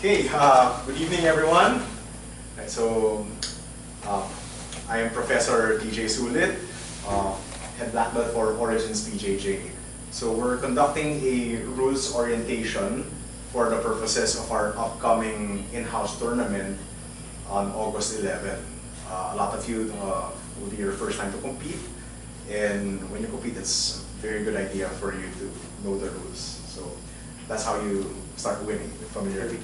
Okay, good evening everyone. Right, so, I am Professor TJ Sulit, head black belt for Origins PJJ. So we're conducting a rules orientation for the purposes of our upcoming in-house tournament on August 11. A lot of you will be your first time to compete, and when you compete, it's a very good idea for you to know the rules. So that's how you start winning with familiarity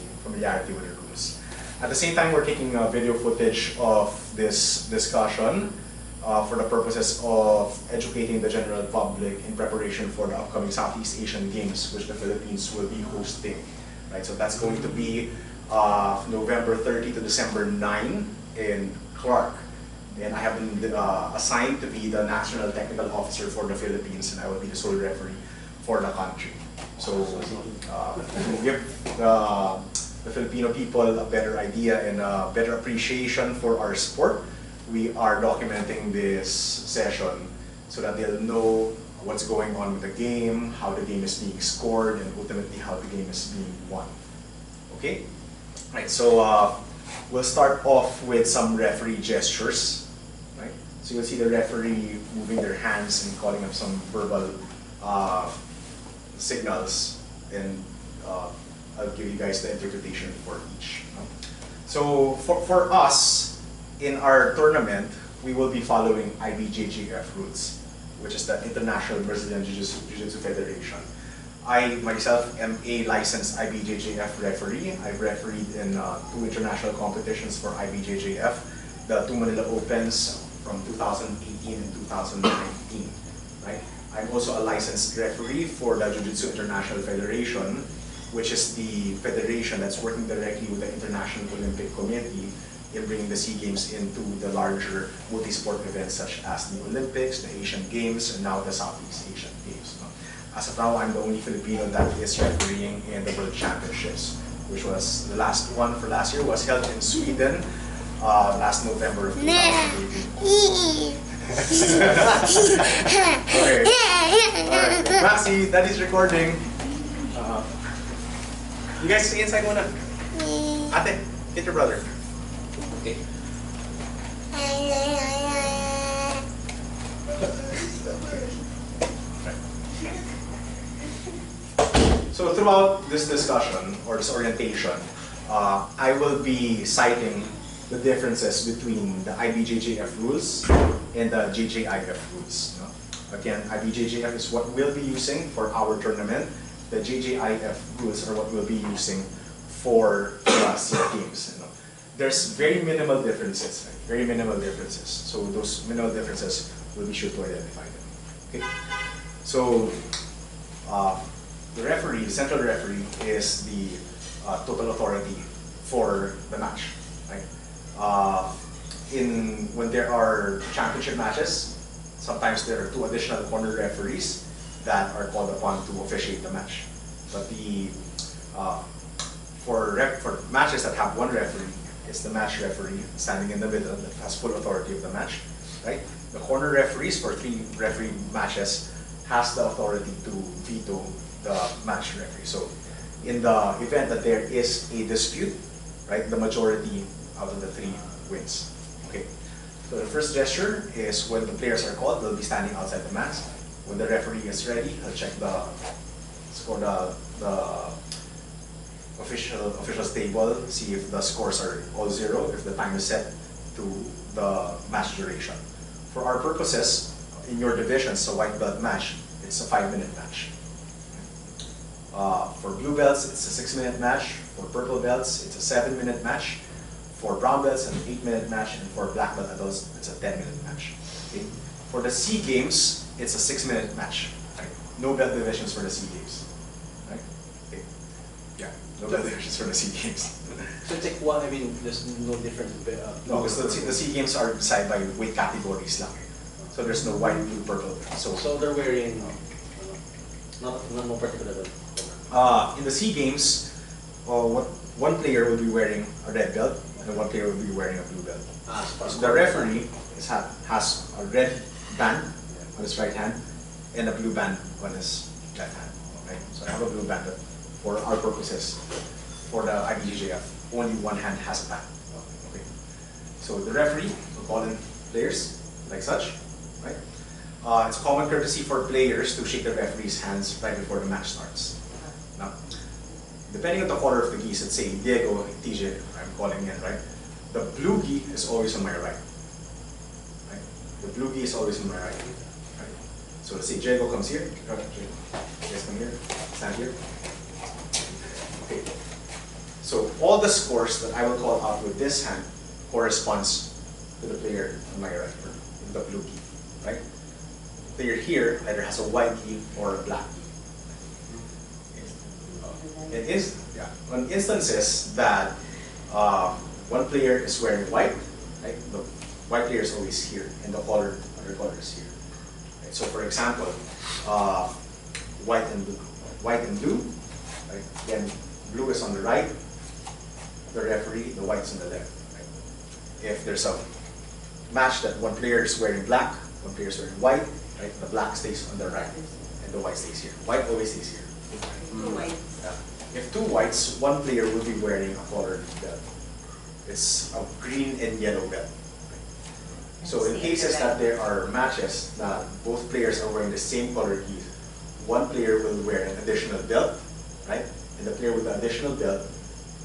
with the rules. At the same time, we're taking video footage of this discussion for the purposes of educating the general public in preparation for the upcoming Southeast Asian Games, which the Philippines will be hosting. Right, so that's going to be November 30 to December 9 in Clark. And I have been assigned to be the National Technical Officer for the Philippines, and I will be the sole referee for the country. So to give the Filipino people a better idea and a better appreciation for our sport, we are documenting this session so that they'll know what's going on with the game, how the game is being scored, and ultimately how the game is being won. Okay? Right, so we'll start off with some referee gestures. Right? So you'll see the referee moving their hands and calling up some verbal signals, and I'll give you guys the interpretation for each. So for us, in our tournament, we will be following IBJJF rules, which is the International Brazilian Jiu-Jitsu Federation. I myself am a licensed IBJJF referee. I've refereed in 2 international competitions for IBJJF, the 2 Manila Opens from 2018 and 2019. Right? I'm also a licensed referee for the Ju-Jitsu International Federation, which is the federation that's working directly with the International Olympic Committee in bringing the SEA Games into the larger multi-sport events such as the Olympics, the Asian Games, and now the Southeast Asian Games. As of now, I'm the only Filipino that is refereeing in the World Championships, which was the last one for last year, was held in Sweden last November of 2018. Okay. Alright. Maxi, that is recording. You guys stay inside muna. Ate, get your brother. Okay. So throughout this discussion, or this orientation, I will be citing the differences between the IBJJF rules and the JJIF rules. Again, IBJJF is what we'll be using for our tournament. The JJIF rules are what we'll be using for the SEA Games. There's very minimal differences, right? Very minimal differences. So those minimal differences, we'll be sure to identify them. Okay? So the referee, the central referee, is the total authority for the match. Right? When there are championship matches, sometimes there are 2 additional corner referees that are called upon to officiate the match. But for matches that have 1 referee, it's the match referee standing in the middle that has full authority of the match. Right? The corner referees for 3 referee matches has the authority to veto the match referee. So in the event that there is a dispute, right, the majority out of the 3 wins. Okay. So the first gesture is when the players are called, they'll be standing outside the mat. When the referee is ready, he'll check the official's table, see if the scores are all 0, if the time is set to the match duration. For our purposes, in your divisions, a white belt match, it's a 5-minute match. For blue belts, it's a 6-minute match. For purple belts, it's a 7-minute match. For brown belts, an 8-minute match. And for black belt adults, it's a 10-minute match. Okay? For the SEA Games, it's a 6-minute match. Right? No belt divisions for the SEA Games. Right? Okay. Yeah, no belt divisions for the SEA Games. So it's like one, I mean, there's no difference. No, because the SEA Games are decided by weight categories lang. So there's no white, blue, purple. So they're wearing not no particular belt. In the SEA Games, one player will be wearing a red belt and one player will be wearing a blue belt. So the referee has a red band on his right hand and a blue band on his left hand. Right? So I have a blue band for our purposes. for the IBJJF, only one hand has a bat. Okay. So the referee will call in players like such, right? It's a common courtesy for players to shake the referee's hands right before the match starts. Now, depending on the color of the geese, let's say Diego, TJ, I'm calling in, right? The blue gi is always on my right. Right? The blue gi is always on my right. Right? So let's say Diego comes here. Yes, come here. Stand here. Okay. So all the scores that I will call out with this hand corresponds to the player on my right, or the blue gi. Right? The player here either has a white gi or a black gi. On instances that one player is wearing white, right? The white player is always here, and the other color is here. Right? So, for example, white and blue. Right? Then blue is on the right. The referee, the white is on the left. Right? If there's a match that one player is wearing black, one player is wearing white, right? The black stays on the right, and the white stays here. White always stays here. Yeah. If two whites, one player will be wearing a colored belt. It's a green and yellow belt. So in cases that there are matches that both players are wearing the same color gi, one player will wear an additional belt, right? And the player with the additional belt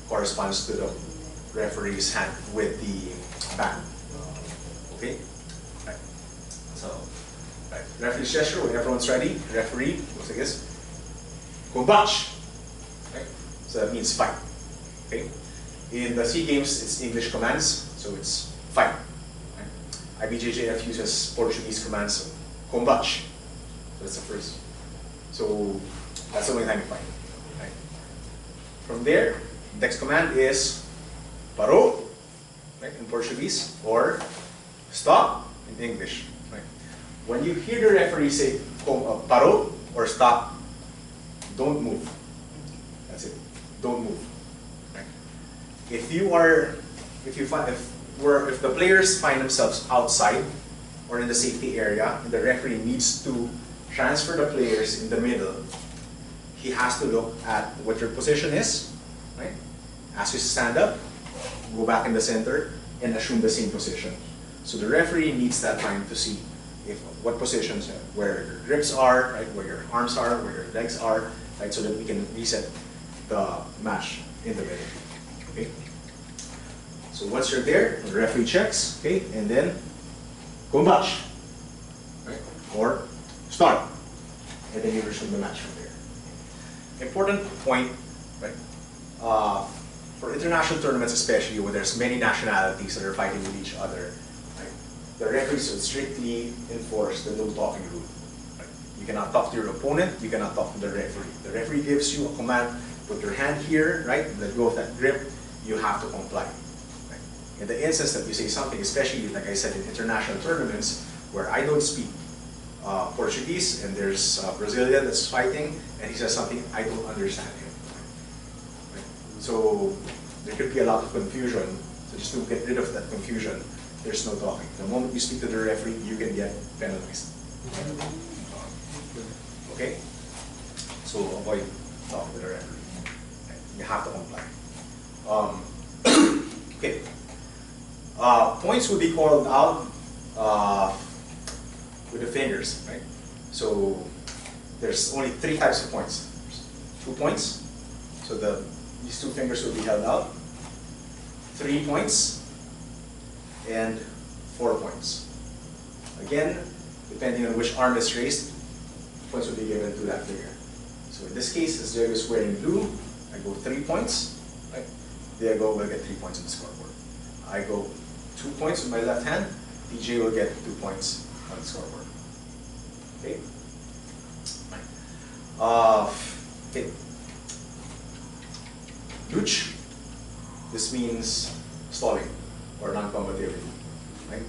corresponds to the referee's hand with the band. Okay? Right. So, right. Referee's gesture, when everyone's ready, referee looks like this. Kumbach! Right? So that means fight. Okay? In the SEA Games, it's English commands, so it's fight. Right? IBJJF uses Portuguese commands, so combate. So that's the first. So that's the only time you fight. Right? From there, next command is paro, right, in Portuguese, or stop in English. Right? When you hear the referee say paro or stop, don't move. That's it. Don't move. Right? If the players find themselves outside or in the safety area, and the referee needs to transfer the players in the middle, he has to look at what your position is, right? As you stand up, go back in the center, and assume the same position. So the referee needs that time to see what positions, where your grips are, right? Where your arms are, where your legs are, right? So that we can reset the match in the middle. Okay. So once you're there, the referee checks, okay, and then combate, right? Or start, and then you resume the match from there. Important point, right? For international tournaments, especially where there's many nationalities that are fighting with each other, right? The referees should strictly enforce the no talking rule. Right? You cannot talk to your opponent. You cannot talk to the referee. The referee gives you a command: put your hand here, right? Let go of that grip. You have to comply. Right? In the instance that you say something, especially like I said in international tournaments, where I don't speak Portuguese and there's a Brazilian that's fighting and he says something, I don't understand him. Right? So there could be a lot of confusion. So just to get rid of that confusion, there's no talking. The moment you speak to the referee, you can get penalized. Okay? So avoid talking to the referee. Right? You have to comply. Okay. Points will be called out with the fingers, right? So there's only 3 types of points. There's 2 points, so these 2 fingers will be held out. 3 points and 4 points. Again, depending on which arm is raised, points will be given to that finger. So in this case, as Diego is wearing blue, I go 3 points. Right? Diego will get 3 points on the scoreboard. I go 2 points with my left hand. TJ will get 2 points on the scoreboard. Okay. Okay. Luch. This means stalling or non-combativity. Right?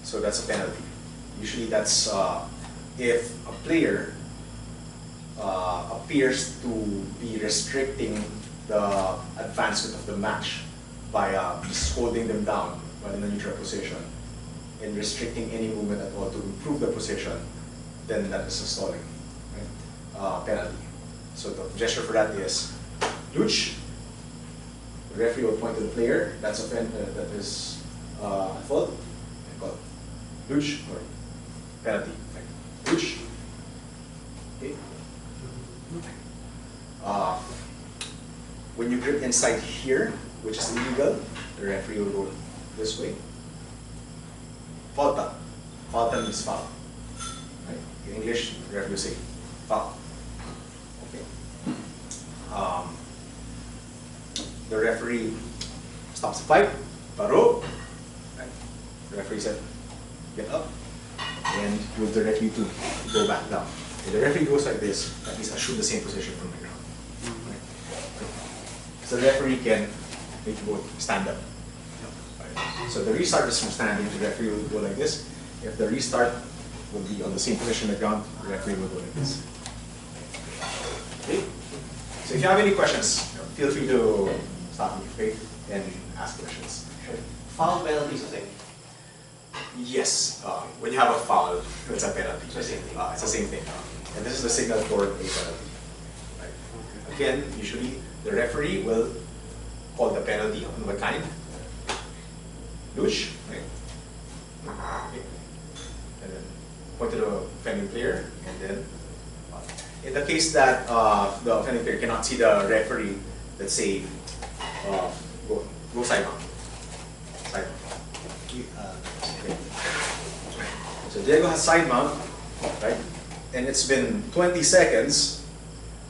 So that's a penalty. Usually that's if a player appears to be restricting the advancement of the match by just holding them down while in a neutral position and restricting any movement at all to improve the position, then that is a stalling, right? Penalty. So the gesture for that is luch, The referee will point to the player that's that is fault. Called luge or penalty. Luge. Okay. When you grip inside here, which is illegal, the referee will go this way. Falta. Falta means foul. Right? In English, the referee will say foul. Okay. The referee stops the fight. Paro. Right? The referee said, get up, and will direct you to go back down. If the referee goes like this, that means assume the same position from the ground. Right? So the referee can make you both stand up. Right? So the restart is from standing, the referee will go like this. If the restart will be on the same position on the ground, the referee will go like this. Okay? So if you have any questions, feel free to stop me, okay, and ask questions. Foul penalty is the same. Yes, when you have a foul, it's a penalty. It's the same thing. It's the same thing. And this is the signal for a penalty. Right. Again, usually the referee will call the penalty on what kind? Luge, right? Okay. And then point to the offending player, and then in the case that the offending player cannot see the referee, let's say go side mount. Side mount. Okay. So Diego has side mount, right? And it's been 20 seconds,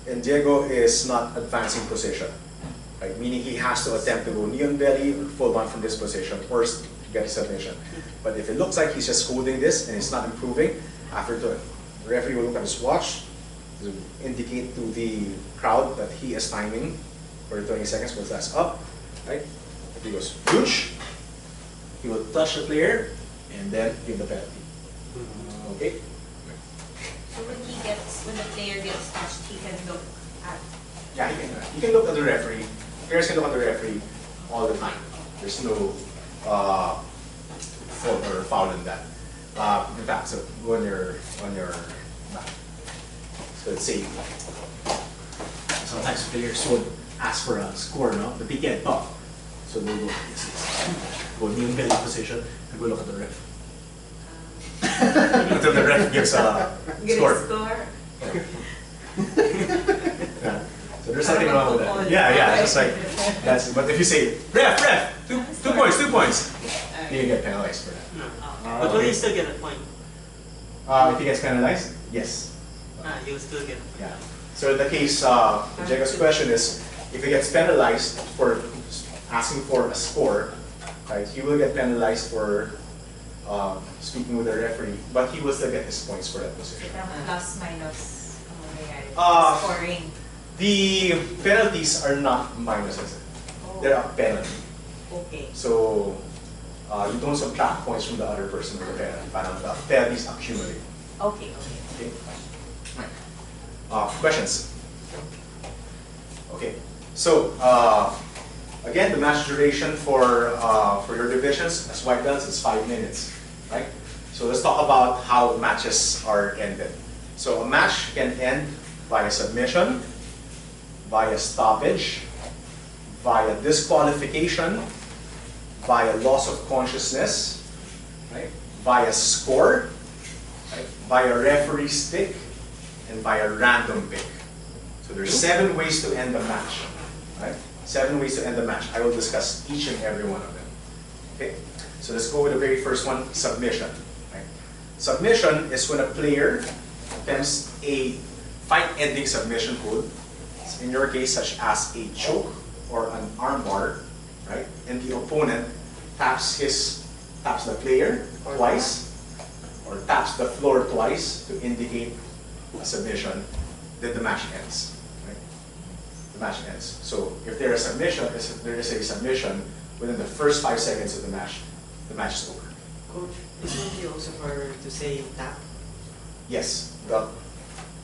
and Diego is not advancing position, right? Meaning he has to attempt to go knee on belly or full mount from this position first to get a submission. But if it looks like he's just holding this and it's not improving, after the referee will look at his watch to indicate to the crowd that he is timing for 20 seconds once that's up, right? If he goes huge, he will touch the player and then give the penalty. Okay? So when the player gets touched, he can look at. Yeah, he can look at the referee. Players can look at the referee all the time. There's no fault or foul in that. In fact, so go on your back. So let's say sometimes players would ask for a score, no? But they can't talk. So they'll go go knee on belly position and go look at the ref. Until the ref gives a score. Yeah. So there's nothing wrong with that. Yeah, it's just like that's. But if you say ref, two points, you get penalized for that. But will he still get a point? If he gets penalized, yes. He will still get a point. Yeah. So in the case, Jaga's question is, if he gets penalized for asking for a score, right, he will get penalized for speaking with the referee, but he will still get his points for that position. Plus minus scoring. The penalties are not minuses. Oh. They're a penalty. Okay. So you don't subtract points from the other person for the penalty. Parang the penalties accumulate. Okay. Okay. Questions? Okay. So again, the match duration for your divisions as white belts is 5 minutes, right? So let's talk about how matches are ended. So a match can end via submission, via stoppage, via disqualification, via loss of consciousness, right? Via score, right? Via referee stick, and via random pick. So there's 7 ways to end the match, right? 7 ways to end the match. I will discuss each and every one of them. Okay? So let's go with the very first one, submission. Right? Submission is when a player attempts a fight-ending submission hold. In your case, such as a choke or an armbar, right? And the opponent taps the player twice, or taps the floor twice to indicate a submission. Then the match ends. Right? The match ends. So if there is a submission within the first 5 seconds of the match is over. Coach, isn't it also for to say tap? Yes.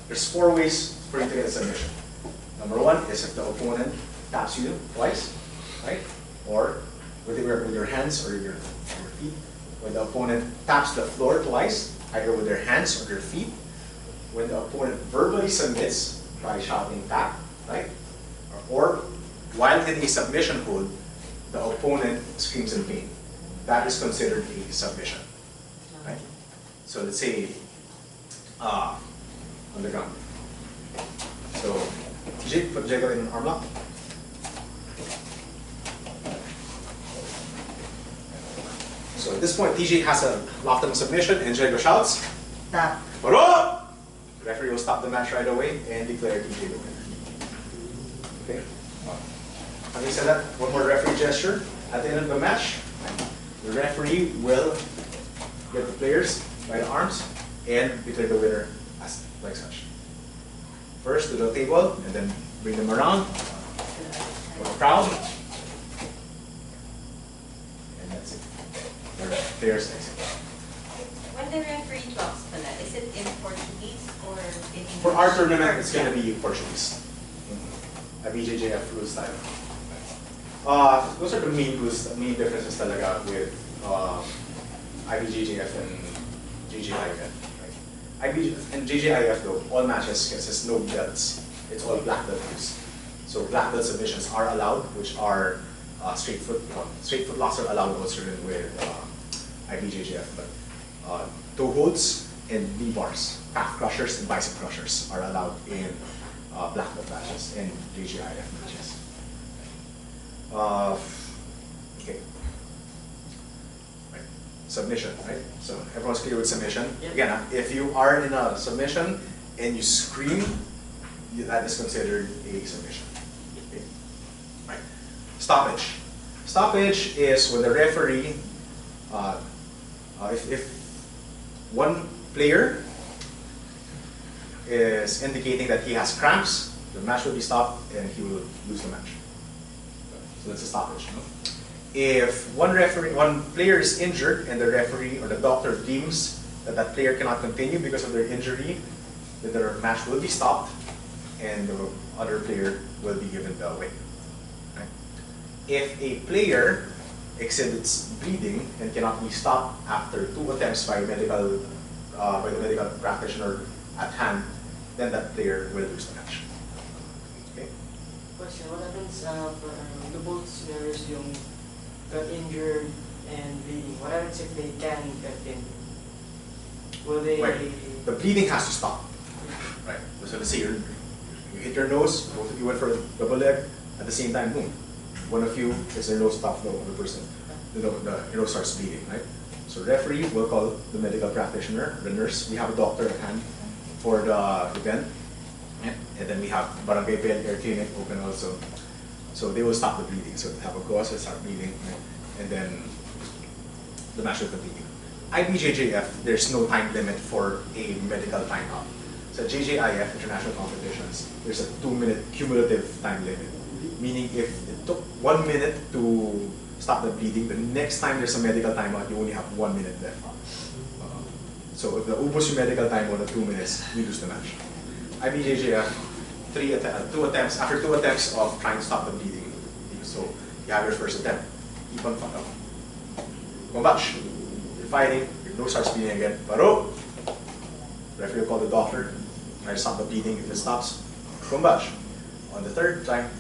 There's 4 ways for you to get a submission. Number 1 is if the opponent taps you twice, right? Or with your hands or your feet. When the opponent taps the floor twice, either with their hands or their feet. When the opponent verbally submits by shouting tap, right? Or while in a submission hold, the opponent screams in pain. That is considered a submission. Right? So let's say on the ground. So TJ, put Jago in an arm lock. So at this point, TJ has a locked in submission, and Jago shouts, Tap. "Baro!" The referee will stop the match right away and declare TJ the winner. Okay. Having said that, one more referee gesture. At the end of the match, the referee will get the players by the arms and declare the winner as like such. First to the table, and then bring them around for the crowd. And that's it. The players exit. When the referee talks pala, is it in Portuguese or in English? For our tournament, it's going to be Portuguese. A BJJF rule style. Those are the main rules, the main differences talaga with IBJJF and JJIF. Right? And JJIF though, all matches has no belts. It's all black belt rules. So black belt submissions are allowed, which are straight foot locks are allowed also with IBJJF. But toe holds and knee bars, calf crushers and bicep crushers are allowed in black belt matches and JJIF matches. Okay. Right. Submission, right? So everyone's clear with submission. Yep. Again, if you are in a submission and you scream, that is considered a submission. Okay. Right. Stoppage. Stoppage is when the referee, if one player is indicating that he has cramps, the match will be stopped and he will lose the match. So that's a stoppage. No? If one player is injured and the referee or the doctor deems that that player cannot continue because of their injury, then their match will be stopped and the other player will be given the win. Right? If a player exhibits bleeding and cannot be stopped after 2 attempts by the medical practitioner at hand, then that player will lose the match. Okay? Question, what happens for the both scenarios yung got injured and bleeding? What happens if they can continue? Will they... Right. The bleeding has to stop. Right. So let's say you hit your nose, both of you went for a double leg, at the same time, boom. One of you gets their nose stopped, the other person, the nose starts bleeding, right? So referee will call the medical practitioner, the nurse. We have a doctor at hand for the event. And then we have Barangay Bell Air Clinic open also. So they will stop the bleeding. So they have a gauze, they start bleeding, right? And then the match will continue. IBJJF, there's no time limit for a medical timeout. So JJIF, international competitions, there's a 2-minute cumulative time limit. Meaning if it took 1 minute to stop the bleeding, the next time there's a medical timeout, you only have 1 minute left. So if the ubos yung medical timeout at 2 minutes, you lose the match. IBJJF, 2 attempts, after 2 attempts of trying to stop the bleeding. So you have your first attempt, keep on fighting. Kumbatch, you're fighting, your nose starts bleeding again. Baro! Referee will call the doctor, try to stop the bleeding. If it stops, kumbatch. On the 3rd time,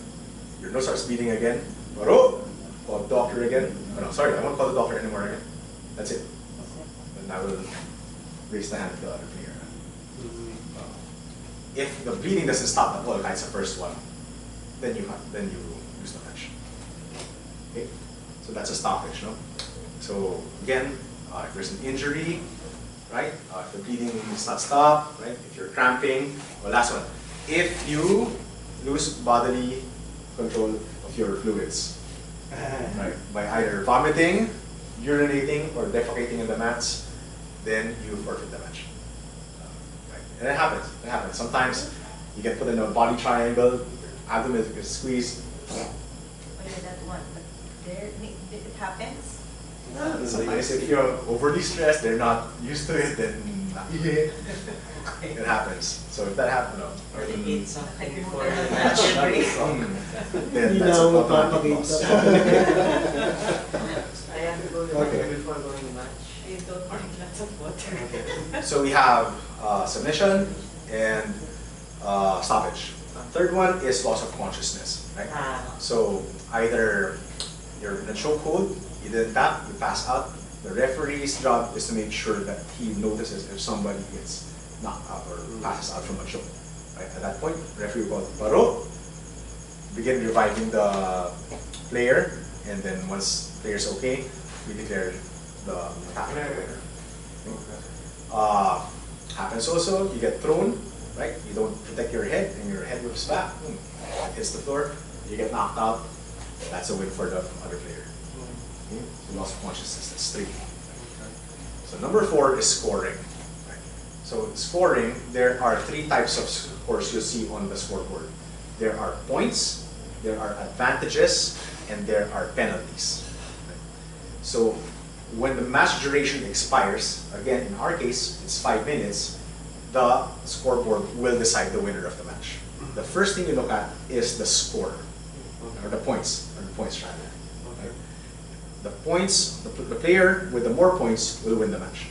your nose starts bleeding again. Baro! Call the doctor again. Oh, no, sorry, I won't call the doctor anymore again. That's it. Then I will raise the hand of the other player. If the bleeding doesn't stop at all, that's the first one, then you lose the match. Okay, so that's a stoppage, no? So again, if there's an injury, right? If the bleeding is not stopped, right? If you're cramping, well, last one. If you lose bodily control of your fluids, right? By either vomiting, urinating, or defecating in the mats, then you forfeit the match. And it happens. It happens. Sometimes you get put in a body triangle, abdomen is squeezed. Oh yeah, that one. But there, it happens. Sometimes if you're overly stressed, they're not used to it, then it happens. So if that happens, Or they eat something before the Match. match. then that's a automatic loss. I have to go to Okay. before going to match. You don't drink lots of water. So we have submission and stoppage. Third one is loss of consciousness, right? So either you're in a chokehold, you didn't tap, you pass out. The referee's job is to make sure that he notices if somebody gets knocked out or passes out from a choke. Right? At that point, referee will call paro, begin reviving the player, and then once the player's okay, we declare the attacker winner. Happens also, you get thrown, right? You don't protect your head, and your head whips back, hits the floor, you get knocked out. That's a win for the other player. Okay? So loss of consciousness, that's 3. So number 4 is scoring. Right? So scoring, there are 3 types of scores you'll see on the scoreboard. There are points, there are advantages, and there are penalties. Right? So when the match duration expires, again in our case, it's 5 minutes, the scoreboard will decide the winner of the match. The first thing you look at is the score, or the points rather. Okay. The points, the player with the more points will win the match.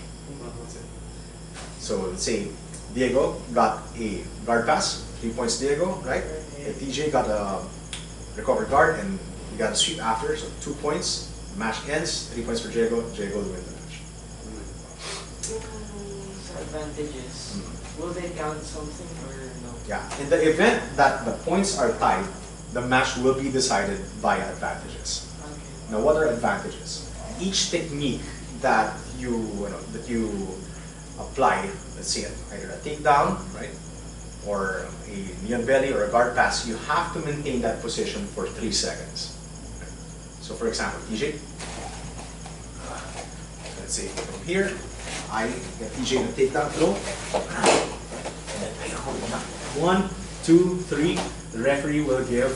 So let's say Diego got a guard pass, 3 points Diego, right? And TJ got a recovered guard and he got a sweep after, so 2 points. The match ends, 3 points for Diego, Diego will win the match. Advantages. Will they count something or no? Yeah, in the event that the points are tied, the match will be decided by advantages. Okay. Now, what are advantages? Each technique that you apply, let's say either a takedown, right, or a knee on belly or a guard pass, you have to maintain that position for 3 seconds. So, for example, TJ, let's say from here, I get TJ to takedown throw, and then I hold him down. 1, 2, 3. The referee will give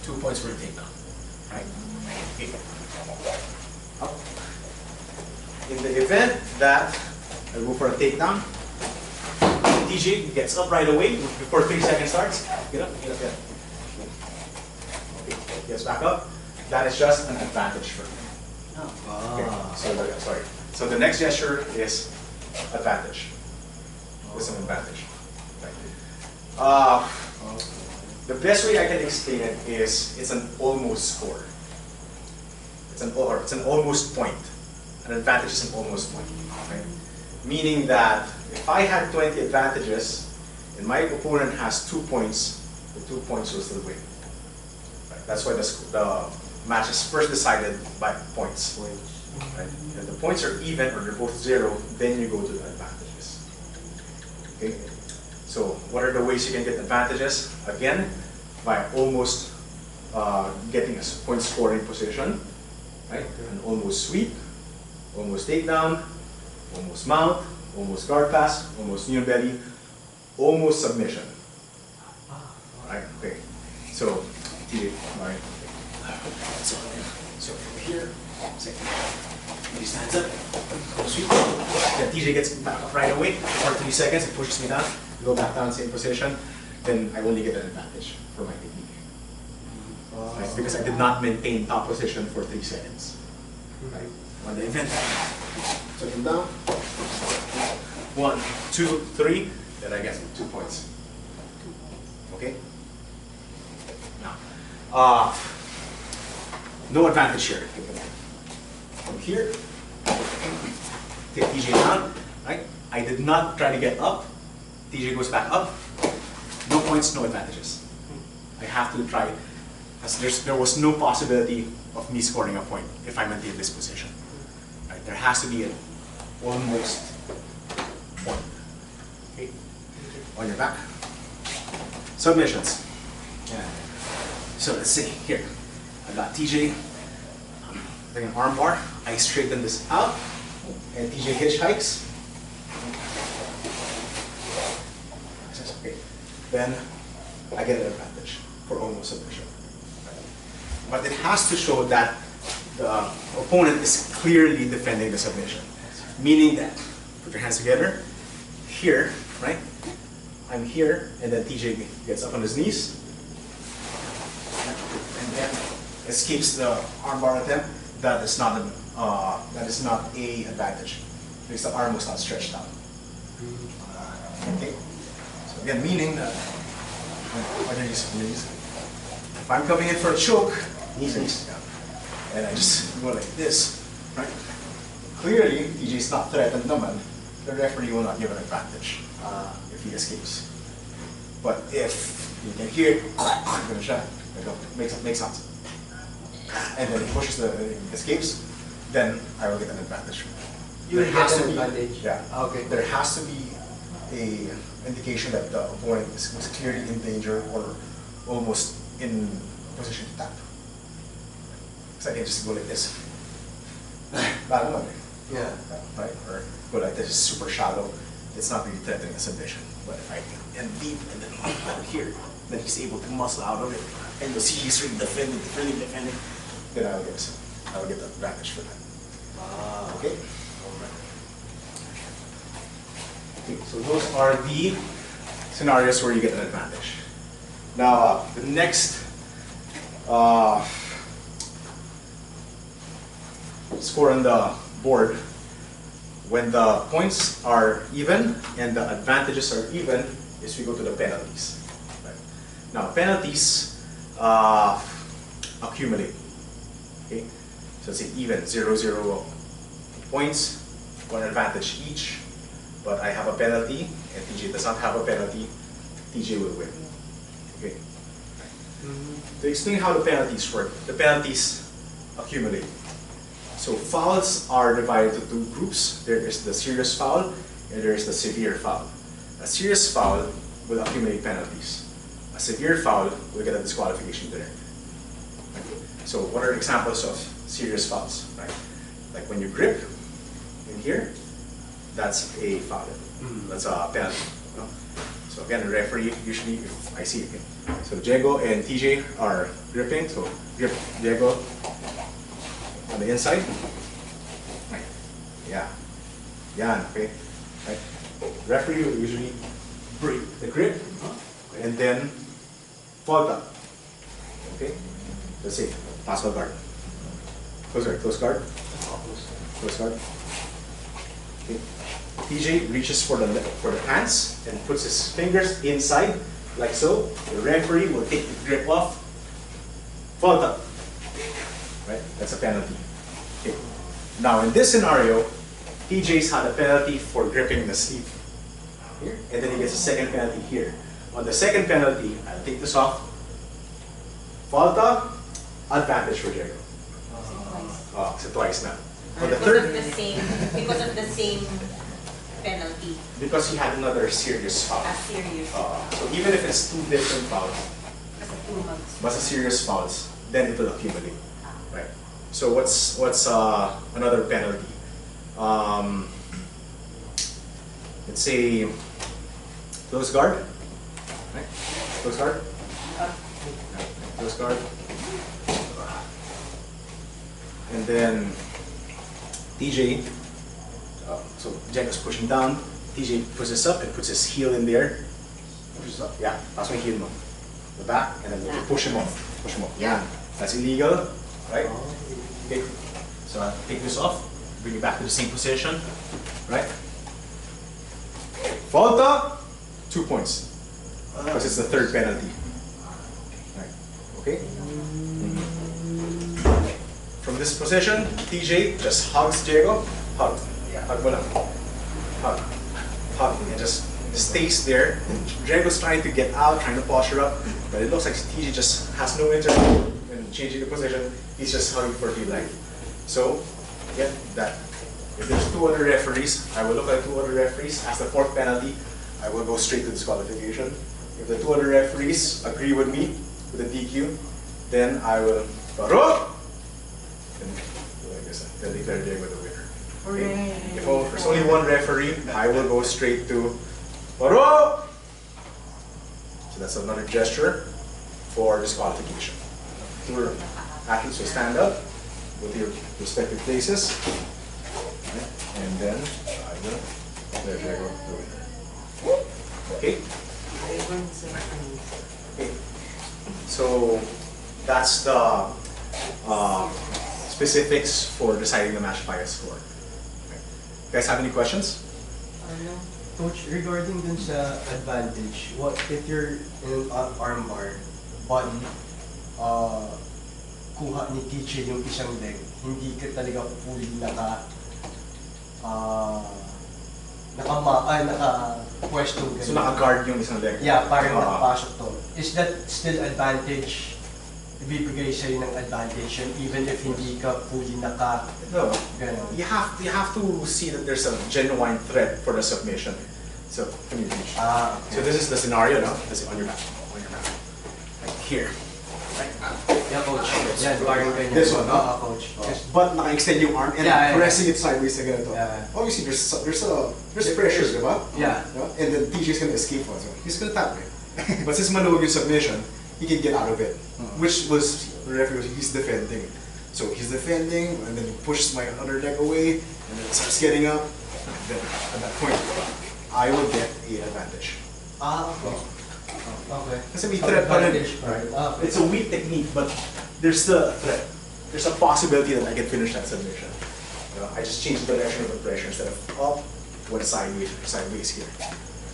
2 points for the takedown. Right? Okay. Up. In the event that I go for a takedown, TJ gets up right away before 3 seconds starts. Get up, get up, get up. Okay, gets back up. That is just an advantage for me. Okay. So the next gesture is advantage. It's an advantage. Right. The best way I can explain it is it's an almost score. It's an almost point. An advantage is an almost point. Right? Meaning that if I had 20 advantages and my opponent has 2 points, the 2 points will still win. Right? That's why the match is first decided by points. Right? If the points are even or they're both 0, then you go to the advantages. Okay? So what are the ways you can get advantages? Again, by almost getting a point scoring position, right? An almost sweep, almost takedown, almost mount, almost guard pass, almost knee on belly, almost submission. Right? Okay. So, TJ, all right. So from here, he stands up, sweep. Then TJ gets back up right away for 3 seconds. It pushes me down. Go back down, same position. Then I only get an advantage for my technique. Right? Because I did not maintain top position for 3 seconds. Right? On the event, took him down. 1, 2, 3. Then I get 2 points. Okay. Now, no advantage here. From here, take TJ down. Right? I did not try to get up. TJ goes back up. No points, no advantages. I have to try, as there was no possibility of me scoring a point if I maintain this position. Right? There has to be an almost point. Okay. On your back. Submissions. Yeah. So let's see here. I got TJ. Like an arm bar. I straighten this out, and TJ hitchhikes. Okay. Then I get an advantage for almost submission. But it has to show that the opponent is clearly defending the submission. Meaning that, put your hands together, here, right? I'm here, and then TJ gets up on his knees, and then escapes the armbar attempt. That is not an advantage because the arm was not stretched out. Okay. So again, meaning that On your knees. If I'm coming in for a choke, knees, and I just go like this, right? Clearly, TJ is not threatened naman. The referee will not give an advantage if he escapes. But if you can hear it, makes sounds. And then he pushes escapes, then I will get an advantage. You will get an advantage. Yeah. Okay. There has to be a indication that the opponent was clearly in danger or almost in position to tap. Because I can just go like this. Yeah. Right? Or go like this, super shallow. It's not really threatening a submission. But if I can deep and then down here, then he's able to muscle out of it. And you'll see he's really defending. Then I will get the advantage for that. Okay? Okay, so those are the scenarios where you get an advantage. Now, the next score on the board, when the points are even and the advantages are even, is we go to the penalties. Right? Now, penalties accumulate. Okay? So let's say even, 0-0 points, one advantage each. But I have a penalty, and TJ does not have a penalty, TJ will win. Okay. To explain how the penalties work, the penalties accumulate. So fouls are divided into two groups. There is the serious foul, and there is the severe foul. A serious foul will accumulate penalties. A severe foul will get a disqualification there. So what are examples of serious fouls? Right? Like when you grip in here, that's a foul. That's a penalty. No? So again, the referee usually, if I see it. So Diego and TJ are gripping. So grip Diego on the inside. Right. Yeah. Yeah. Okay. Right. Referee will usually break the grip and then fall down. Okay. Let's see. Pass guard. Close guard. Close guard. Close guard. Okay. TJ reaches for the pants and puts his fingers inside, like so. The referee will take the grip off. Fall down. Right? That's a penalty. Okay. Now in this scenario, TJ's had a penalty for gripping the sleeve here, and then he gets a second penalty here. On the second penalty, I'll take this off. Falta, advantage for Diego. So twice now. On the third, because of the same penalty. because he had another serious foul. A serious. So even if it's two different fouls, but a serious fouls, then it will accumulate. Right. So what's another penalty? Let's say close guard. Right. Close guard. Close guard. And then TJ. So Jack is pushing down. TJ pushes up and puts his heel in there. Pushes up. Yeah. That's my heel. The back, and then we'll push him off. Push him off. Yeah. That's illegal, right? Okay. So I'll take this off, bring it back to the same position, right? Falta, 2 points. Because it's the third penalty. Right. Okay? From this position, TJ just hugs Diego. Hug. Hug mo lang. Hug. Hug. And just stays there. Diego's trying to get out, trying to posture up, but it looks like TJ just has no interest in changing the position. He's just hugging for dear life. So, get that. If there's two other referees, I will look at two other referees. As the fourth penalty, I will go straight to disqualification. If the two other referees agree with me with the DQ, then I will paro, and then declare Diego the winner. Okay. If there's only one referee, I will go straight to paro. So that's another gesture for disqualification. Two athletes will stand up with your respective places, and then I will declare Diego the winner. Okay? Okay. So that's the specifics for deciding the match by a score. Okay. You guys have any questions? No. Coach, regarding dun sa advantage, what if you're in an armbar, body, kuha ni TJ yung isang leg, hindi ka talaga fully naka-question ganun. So naka-guard yung isang leg? Yeah, parang nakapasok to. Is that still advantage? Ibibigay sa'yo ng advantage yun, even if hindi ka fully No. ganun. You have to see that there's a genuine threat for the submission. So, can you reach? Okay. So this is the scenario, no? This is on your back. On your back. Right here. Right. Yeah, coach. Yan, parang ganyan. This one, no? Coach. But naka-extend yung arm and Yeah, pressing it sideways na ganito. Yeah. Obviously, there's pressure, di ba? Yeah. No? And then TJ's gonna escape also. He's gonna tap it. But since maluwag yung submission, he can get out of it. Which was, the referee was, he's defending. So he's defending, and then he pushes my other leg away, and then starts getting up. And then at that point, I will get an advantage. Okay. Okay. Kasi may threat pa rin. Advantage pa rin. Okay. It's a weak technique, but there's still a threat. There's a possibility that I can finish that submission. I just change the direction of the pressure instead of up, went sideways here.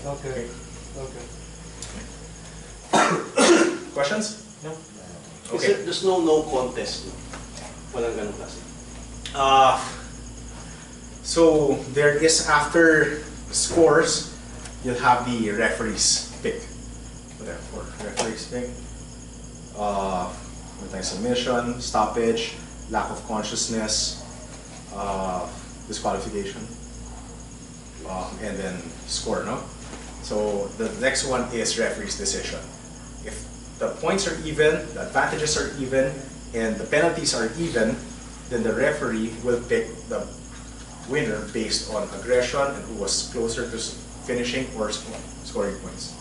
Okay. Okay. Questions? No. Okay. There's no contest. No? Walang ganun klase. So there is, after scores, you'll have the referees pick. Whatever, referees pick. Submission, stoppage, lack of consciousness, disqualification, and then score, no? So the next one is referee's decision. If the points are even, the advantages are even, and the penalties are even, then the referee will pick the winner based on aggression and who was closer to finishing or scoring points.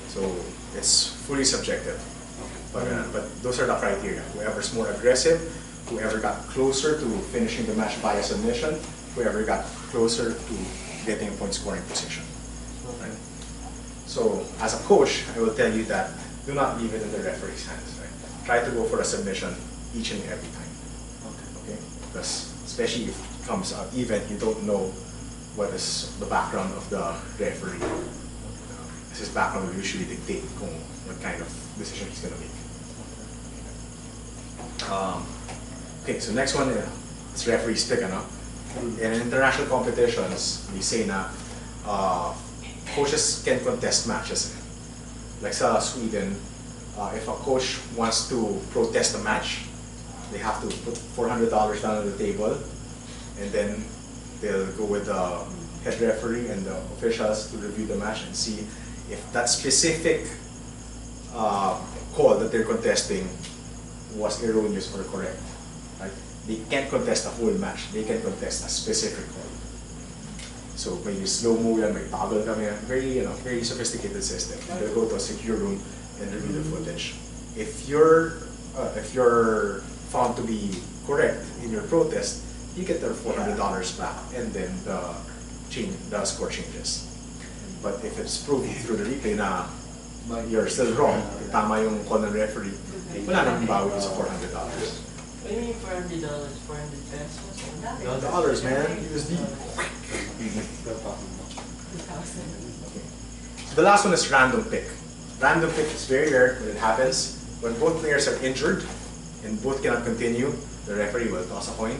So it's fully subjective. But those are the criteria. Whoever's more aggressive, whoever got closer to finishing the match via submission, whoever got closer to getting a point scoring position. Right? So as a coach, I will tell you that do not leave it in the referee's hands. Right? Try to go for a submission each and every time. Okay? Because especially if it comes out even, you don't know what is the background of the referee. His background will usually dictate what kind of decision he's going to make. Okay, so next one is referee's pick. In international competitions, we say na coaches can contest matches. Like sa Sweden, if a coach wants to protest a match, they have to put $400 down on the table, and then they'll go with the head referee and the officials to review the match and see if that specific call that they're contesting was erroneous or correct. Right? They can't contest a whole match. They can contest a specific call. So may slow-mo yan, may toggle kami yan. Very sophisticated system. They'll go to a secure room and review the footage. If you're found to be correct in your protest, you get the $400 back, and then the score changes. But if it's proven through the replay na you're still wrong, tama yung call ng referee, wala nang bawi sa $400. What do you mean $400? 400 pesos? Dollars, man. USD. The last one is random pick. Random pick is very rare when it happens. When both players are injured and both cannot continue, the referee will toss a coin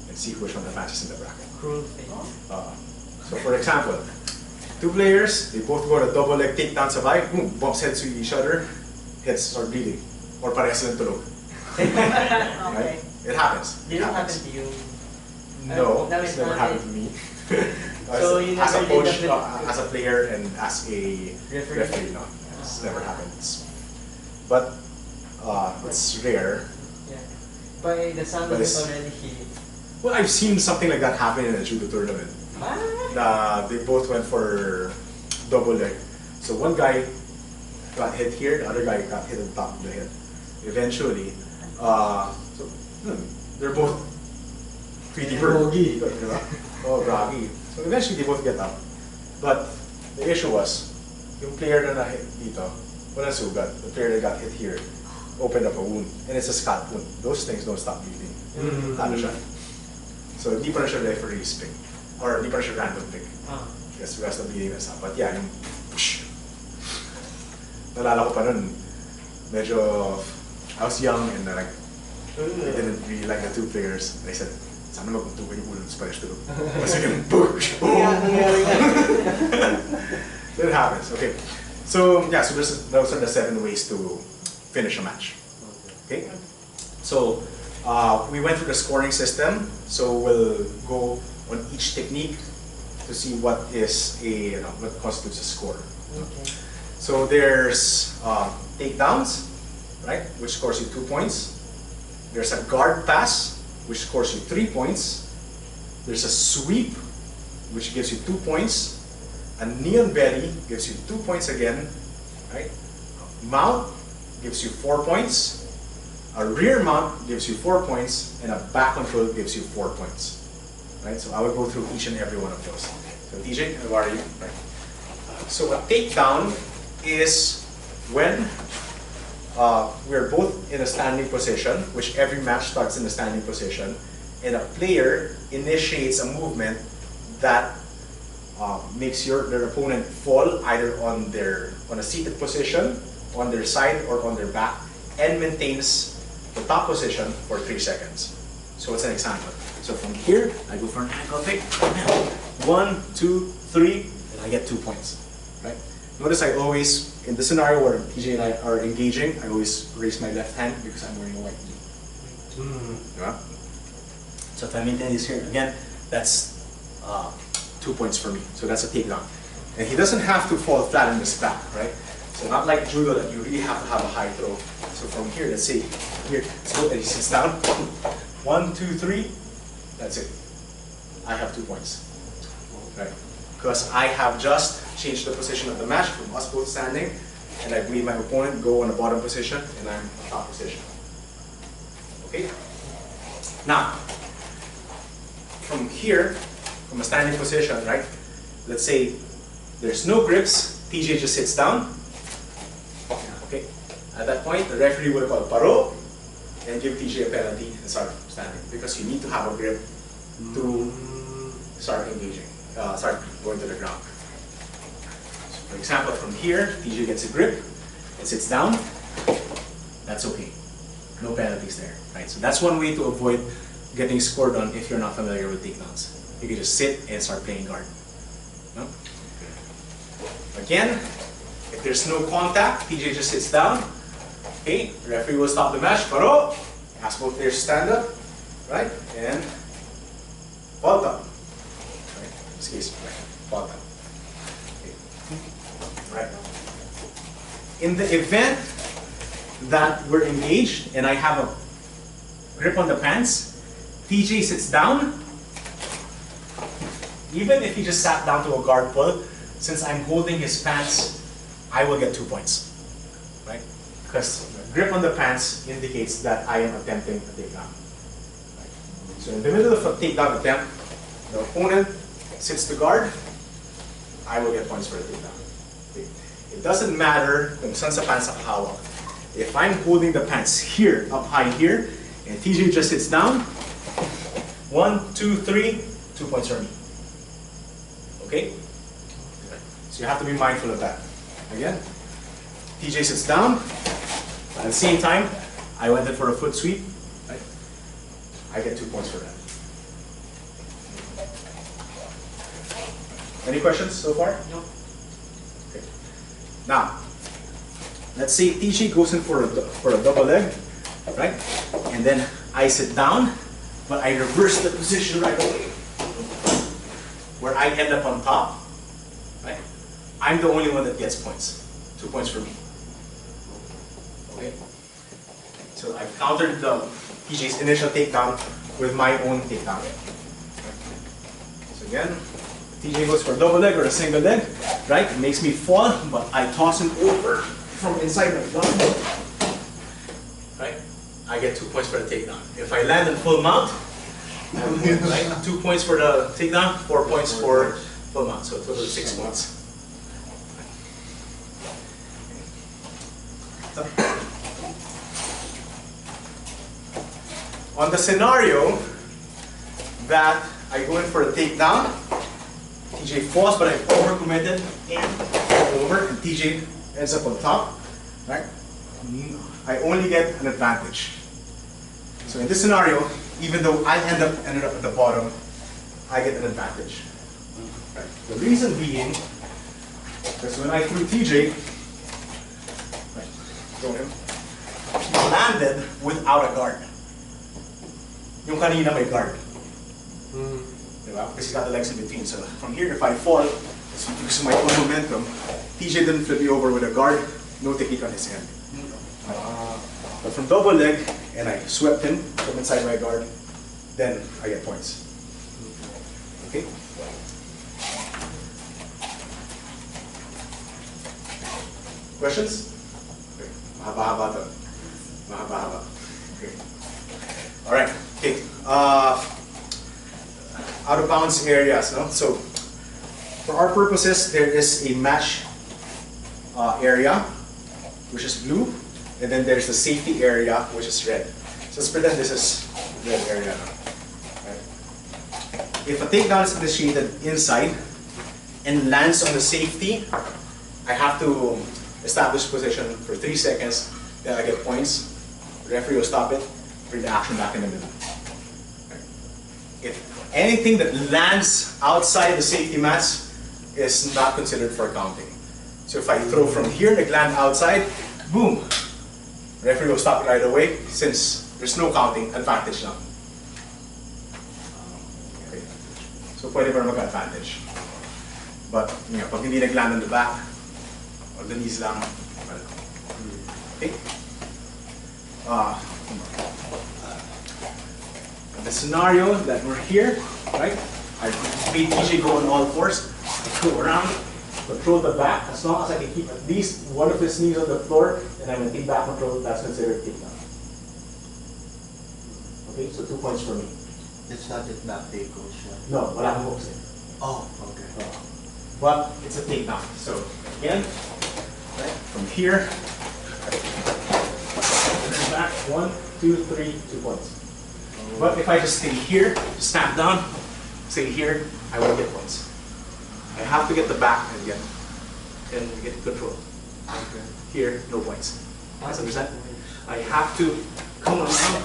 and see which one advances in the bracket. Cruel thing. So for example, two players, they both go to double leg takedown sabay, boom, bumps heads to each other, heads start bleeding. Or parehas silang tulog. Right? It happens. Did it happen to you? No, That it's was never not happened it. to me. So you as a never did coach, that with- as a player, and as a referee, no, it's never happened. But it's rare. Yeah. By the sound of But it it's- already, he... Well, I've seen something like that happen in a judo tournament. They both went for double leg. So one guy got hit here, the other guy got hit on top of the head. Eventually, they're both pretty Groggy. Oh, groggy. So eventually they both get up. But the issue was, yung player na hit dito, walang sugat. The player that got hit here opened up a wound. And it's a scalp wound. Those things don't stop bleeding. Ano siya. So hindi pa na siya referee's pick. Or hindi pa siya random pick. Ah. Because of bleeding and stuff. But yeah, yung push. Nalala ko pa nun, medyo, I was young and like, I didn't really like the two players. And I said, sana magpuntuwa yung ulo ng Spanish to. Kasi yung push. That happens, okay. So yeah, so those are the 7 ways to finish a match. Okay? So we went through the scoring system. So we'll go on each technique to see what is what constitutes a score. Okay. So there's takedowns, right, which scores you 2 points. There's a guard pass, which scores you 3 points. There's a sweep, which gives you 2 points. A knee on belly gives you 2 points again, right? Mount gives you 4 points. A rear mount gives you 4 points, and a back control gives you 4 points. Right? So I will go through each and every one of those. So TJ, how are you? Right. So a takedown is when we're both in a standing position, which every match starts in a standing position, and a player initiates a movement that makes their opponent fall either on a seated position, on their side, or on their back, and maintains the top position for 3 seconds. So what's an example? So from here, I go for an ankle pick. 1, 2, 3, and I get 2 points. Right? Notice I always, in the scenario where TJ and I are engaging, I always raise my left hand because I'm wearing a white knee. Yeah? So if I maintain this here, again, that's 2 points for me. So that's a takedown. And he doesn't have to fall flat on his back, right? So not like judo that you really have to have a high throw. So from here, let's see, here, so and he sits down. 1, 2, 3. That's it. I have 2 points, right? Because I have just changed the position of the match from us both standing, and I made my opponent go on the bottom position, and I'm on top position. Okay? Now, from here, from a standing position, right? Let's say there's no grips, TJ just sits down. Okay? At that point, the referee would call paro, and give TJ a penalty and start standing, because you need to have a grip to start engaging, start going to the ground. So for example, from here, TJ gets a grip and sits down. That's okay. No penalties there, right? So that's one way to avoid getting scored on if you're not familiar with takedowns. You can just sit and start playing guard. No? Again, if there's no contact, TJ just sits down. Okay, the referee will stop the match. Paro, ask both players to stand up, right? And fall down. Right? In this case, right? Fall down. Okay. Right. In the event that we're engaged and I have a grip on the pants, TJ sits down. Even if he just sat down to a guard pull, since I'm holding his pants, I will get 2 points, right? Because grip on the pants indicates that I am attempting a takedown. Right? So in the middle of a takedown attempt, the opponent sits to guard, I will get points for the takedown. Okay. It doesn't matter kung saan sa pants nakahawak. If I'm holding the pants here, up high here, and TJ just sits down, 1, 2, 3, 2 points for me. Okay? So you have to be mindful of that. Again, TJ sits down. At the same time, I went in for a foot sweep. Right? I get 2 points for that. Any questions so far? No. Okay. Now, let's say TJ goes in for a double leg, right? And then I sit down, but I reverse the position right away, where I end up on top. Right? I'm the only one that gets points. 2 points for me. Okay. So I've countered TJ's initial takedown with my own takedown. So again, TJ goes for a double leg or a single leg, right? It makes me fall, but I toss him over from inside my body. Right? I get 2 points for the takedown. If I land in full mount, I win, right? 2 points for the takedown, 4 points for full mount. So a total of 6 points. On the scenario that I go in for a takedown, TJ falls, but I overcommitted and fall over, and TJ ends up on top, right? I only get an advantage. So in this scenario, even though I ended up at the bottom, I get an advantage. Right. The reason being, because when I threw TJ, right, throw him, he landed without a guard. Yung kanina may guard. Diba? Because he's got the legs in between. So from here, if I fall, it's because of my own momentum. TJ didn't flip me over with a guard, no technique on his hand. But from double leg, and I swept him from inside my guard, then I get points. Okay? Questions? Okay. Mahaba-haba to. Mahaba-haba. Okay. Alright. Okay. Out of bounds areas, no? So, for our purposes, there is a match area, which is blue, and then there's the safety area, which is red. So let's pretend this is red area now. Right? If a takedown is initiated inside and lands on the safety, I have to establish position for 3 seconds, then I get points. The referee will stop it, bring the action back in the middle. Right? If anything that lands outside the safety mats is not considered for counting. So if I throw from here and land outside, boom! Referee will stop it right away since there's no counting, advantage lang. Okay. So pwede pa mag-advantage. But you know, pag hindi nag-land on the back, or the knees lang, well, okay? The scenario that we're here, right? I made TJ go on all fours, go around, control the back. As long as I can keep at least one of his knees on the floor and I maintain back control, that's considered takedown. Okay, so 2 points for me. It's not that back day, coach. No, wala akong hooks eh. Oh, okay. But it's a takedown. So again, right, from here, back, 1, 2, 3, 2 points. But if I just stay here, snap down, stay here, I won't get points. I have to get the back and get control. Okay. Here, no points. Guys understand? I have to come around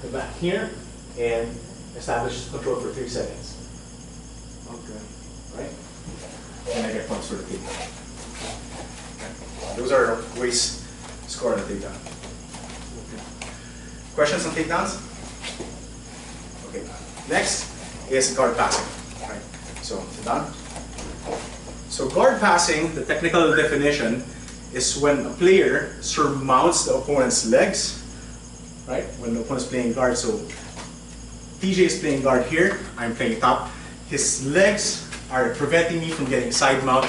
the back here and establish control for 3 seconds. Okay. Right? And I get points for the takedown. Okay. Those are ways to score on a takedown. Okay. Questions on takedowns? Okay. Next is guard passing. Right. So sit down. So guard passing, the technical definition, is when a player surmounts the opponent's legs, right? When the opponent's playing guard, so TJ is playing guard here, I'm playing top. His legs are preventing me from getting side mount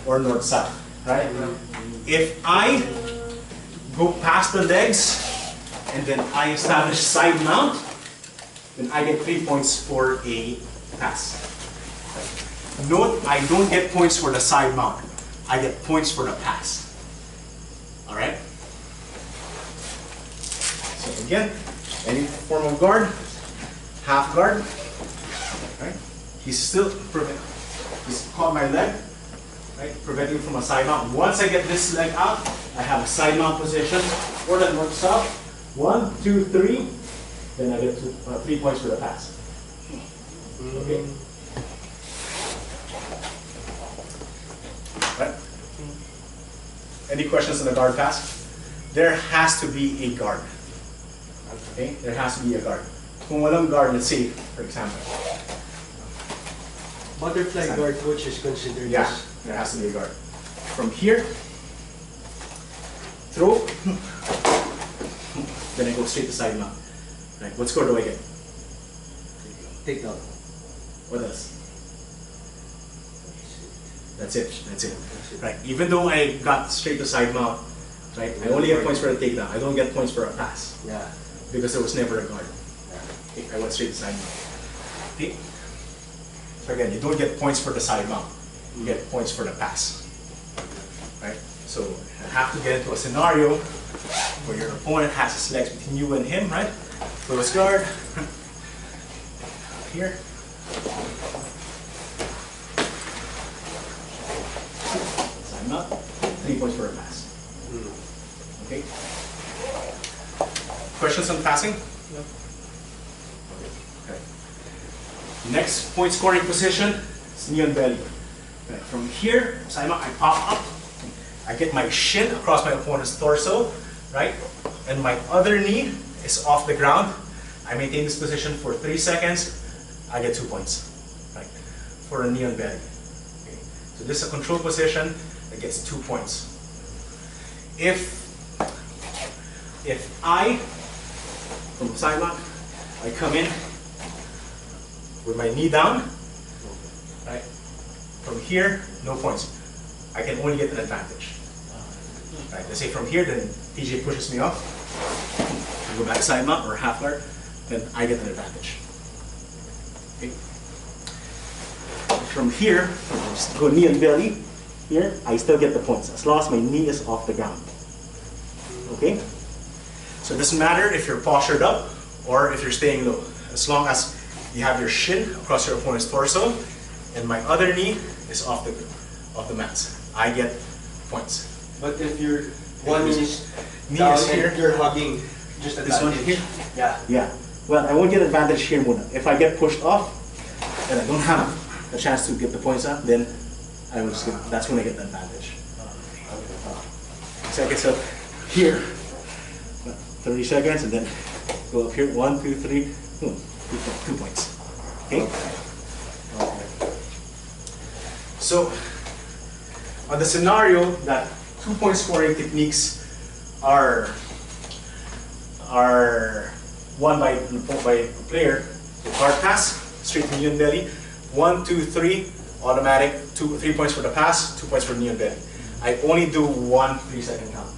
or north south, right? If I go past the legs and then I establish side mount, then I get 3 points for a pass. Note, I don't get points for the side mount. I get points for the pass. All right? So again, any form of guard, half guard, right? He's caught my leg, right? Preventing me from a side mount. Once I get this leg out, I have a side mount position. Or that works out. 1, 2, 3. Then I get 3 points for the pass. Okay? Right? Any questions on the guard pass? There has to be a guard. Okay? There has to be a guard. Kung walang guard, let's say, for example. Butterfly guard, coach, is considered Yeah, as there has to be a guard. From here, throw, then I go straight to side mount. Right? What score do I get? takedown. What else? That's it. That's it. Right. Even though I got straight to side mount, right? I only get points for a takedown. I don't get points for a pass. Yeah. Because there was never a guard. Yeah. Okay, I went straight to side mount. Okay. So again, you don't get points for the side mount. You get points for the pass. Right? So I have to get into a scenario where your opponent has his legs between you and him, right? Close guard. Here. 3 points for a pass. Okay? Questions on passing? No. Okay. Next point scoring position is knee on belly. Okay. From here, I pop up. I get my shin across my opponent's torso, right? And my other knee is off the ground. I maintain this position for 3 seconds. I get 2 points, right? For a knee on belly. Okay. So this is a control position that gets 2 points. If I, from the sideline, I come in with my knee down, right? From here, no points. I can only get an advantage. Right? Let's say from here, then TJ pushes me off. I go back side mount or half guard, then I get an advantage. Okay. From here, just go knee and belly. Here, I still get the points as long as my knee is off the ground. Okay? So it doesn't matter if you're postured up or if you're staying low. As long as you have your shin across your opponent's torso and my other knee is off the mats, I get points. But if your one is Knee down is here. and you're hugging, just This one advantage. here? Yeah. Yeah. Well, I won't get advantage here muna. If I get pushed off and I don't have a chance to get the points up, then I will just get, that's when I get the advantage. So I get up here, 30 seconds, and then go up here, 1, 2, 3, boom, 2 points. Okay? So, on the scenario that 2-point scoring techniques are won by a player, the hard pass, straight to knee and belly, 1, 2, 3, automatic, 3 points for the pass, 2 points for knee and belly. I only do 1 3-second count.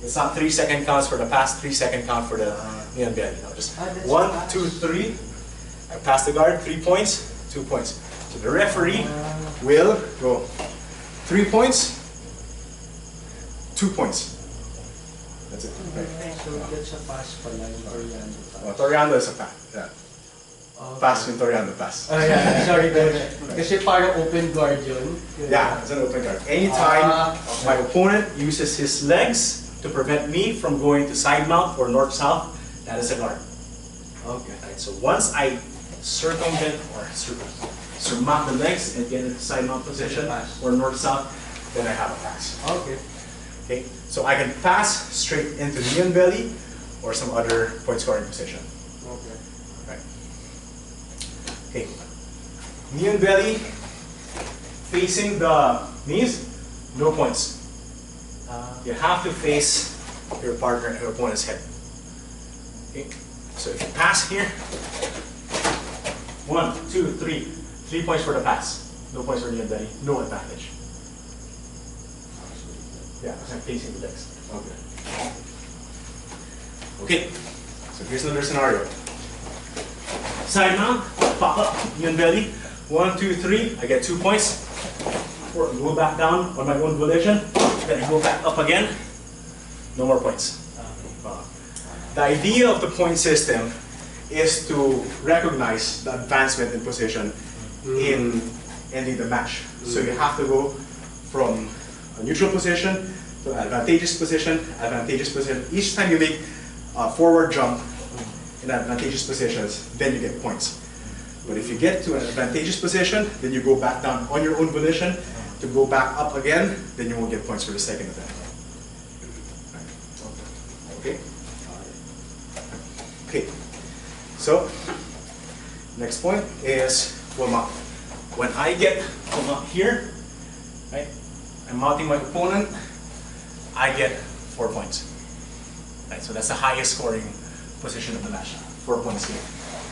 It's not 3-second counts for the pass, 3-second count for the knee and belly. No, just 1, 2, 3. I pass the guard, 3 points, 2 points. So the referee will go 3 points, 2 points. That's it. Right. So that's a pass pala yung Toriano. Oh, Toriano is a pass. Yeah. Pass yung Toriano pass. Oh yeah, sorry coach. Kasi parang open guard yun. Yeah, it's an open guard. Anytime my opponent uses his legs to prevent me from going to side mount or north-south, that is a guard. Okay. Right, so once I circumvent or surmount the legs and get into side mount position or north-south, then I have a pass. Okay. Okay, so I can pass straight into knee and belly or some other point scoring position. Okay. Right. Okay, knee and belly facing the knees, no points. You have to face your partner and your opponent's head. Okay, so if you pass here, 1, 2, 3, 3 points for the pass, no points for knee and belly, no advantage. Yeah, because I'm facing the legs. Okay. Okay, so here's another scenario. Side mount, pop up, knee and belly. 1, 2, 3, I get 2 points. Or go back down on my own volition. Then I go back up again. No more points. The idea of the point system is to recognize the advancement in position in ending the match. So you have to go from a neutral position to an advantageous position, advantageous position. Each time you make a forward jump in advantageous positions, then you get points. But if you get to an advantageous position, then you go back down on your own volition to go back up again, then you won't get points for the second event. Okay? Okay. So, next point is full mount. When I get full mount here, right, I'm mounting my opponent, I get 4 points. Right, so that's the highest scoring position of the match. 4 points here.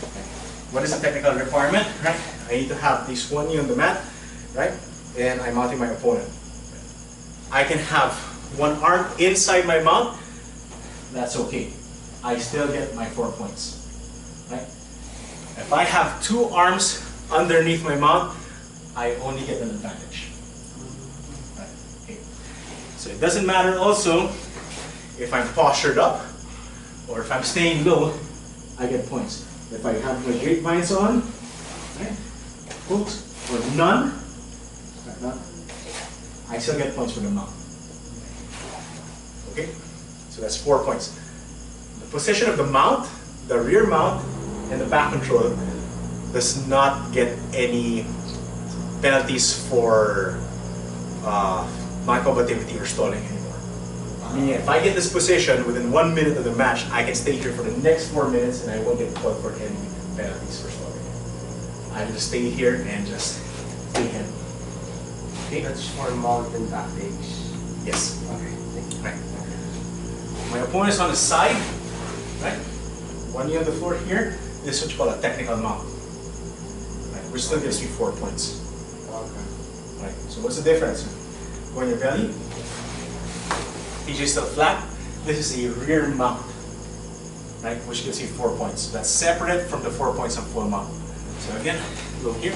Okay. What is the technical requirement? Right? I need to have at least 1 knee on the mat, right? And I'm mounting my opponent. I can have 1 arm inside my mount. That's okay. I still get my 4 points. Right? If I have 2 arms underneath my mount, I only get an advantage. Right? Okay. So it doesn't matter also if I'm postured up or if I'm staying low, I get points. If I have my grapevines on, right, hooks or none, I still get points for the mount. Okay, so that's 4 points. The position of the mount, the rear mount, and the back control does not get any penalties for non-combativity or stalling anymore. Meaning, if I get this position within 1 minute of the match, I can stay here for the next 4 minutes and I won't get called for any penalties for stalling. I just stay here and just stay here. Okay? That's for mount and back legs. Yes. Okay, thank you. Right. My opponent's on the side, right? One knee on the floor here. This is what you call a technical mount. Right? Which still gives me 4 points. Okay. Right. So what's the difference? Go on your belly. TJ still flat. This is a rear mount, right? Which gives you 4 points. That's separate from the 4 points on full mount. So again, go here.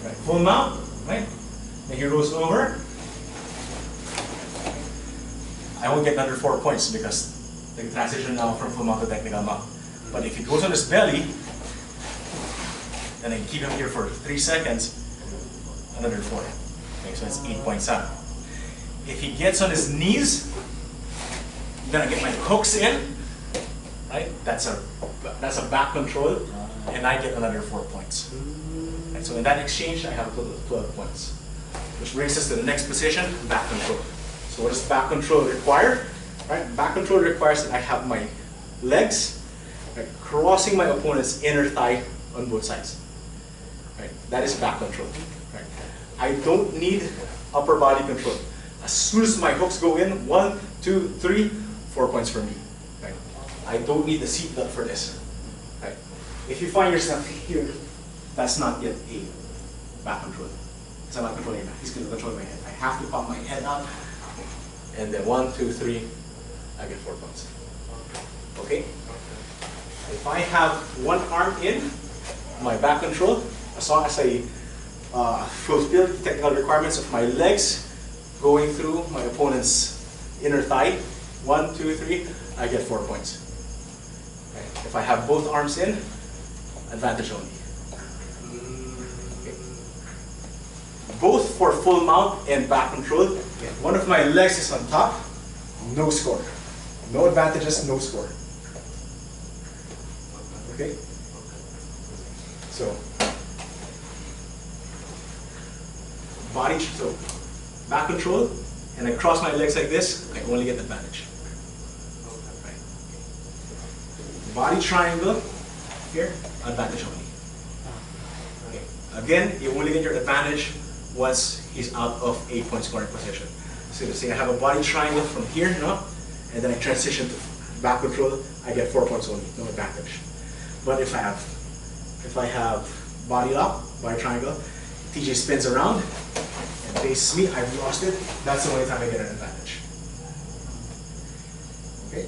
Right. Full mount, right? And he rolls over. I won't get another 4 points because the transition now from full mount to technical mount. But if he goes on his belly, and then keep him here for 3 seconds, another 4. Okay, so that's 8.7. If he gets on his knees, then I get my hooks in, right? That's a back control, and I get another 4 points. Right, so in that exchange, I have a total of 12 points. Which brings us to the next position, back control. So what does back control require? Right? Back control requires that I have my legs, right, crossing my opponent's inner thigh on both sides. Right? That is back control. Right? I don't need upper body control. As soon as my hooks go in, 1, 2, 3, 4 points for me. Right? I don't need the seat belt for this. Right? If you find yourself here, that's not yet a back control. Because I'm not controlling my head. He's going to control my head. I have to pop my head out, and then 1, 2, 3, I get 4 points. Okay? If I have one arm in, my back control, as long as I fulfill the technical requirements of my legs going through my opponent's inner thigh, 1, 2, 3, I get 4 points. Okay. If I have both arms in, advantage only. Okay. Both for full mount and back control, one of my legs is on top, no score. No advantages, no score. Okay? So, back control, and I cross my legs like this, I only get advantage. Right. Body triangle, here, advantage only. Okay. Again, you only get your advantage once he's out of 8-point scoring position. So you say I have a body triangle from here, no? And then I transition to back control, I get 4 points only, no advantage. But if I have body lock, body triangle, TJ spins around and faces me, I've lost it, that's the only time I get an advantage. Okay?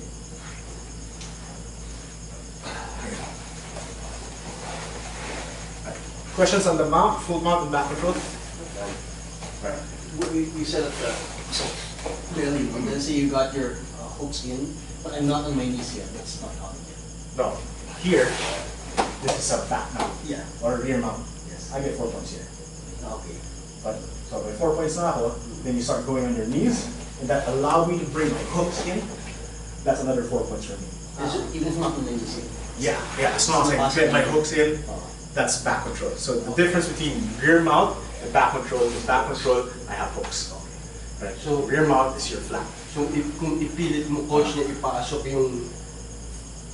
Right. Questions on the mount, full mount and back control? Right. You said it clearly, and then say you got your hooks in, but I'm not on my knees yet. That's not counting yet. No. Here, this is a back mount. Yeah. Or a rear mount. Yes. I get 4 points here. Okay. But, so by 4 points na ako, then you start going on your knees, and that allow me to bring my hooks in. That's another 4 points for me. Even if not on my knees yet. Yeah, as long as I get my hooks in, that's back control. So the difference between rear mount and back control is back control, I have hooks. Right. So rear mount is your flat. So kung ipilit mo, coach, na ipasok yung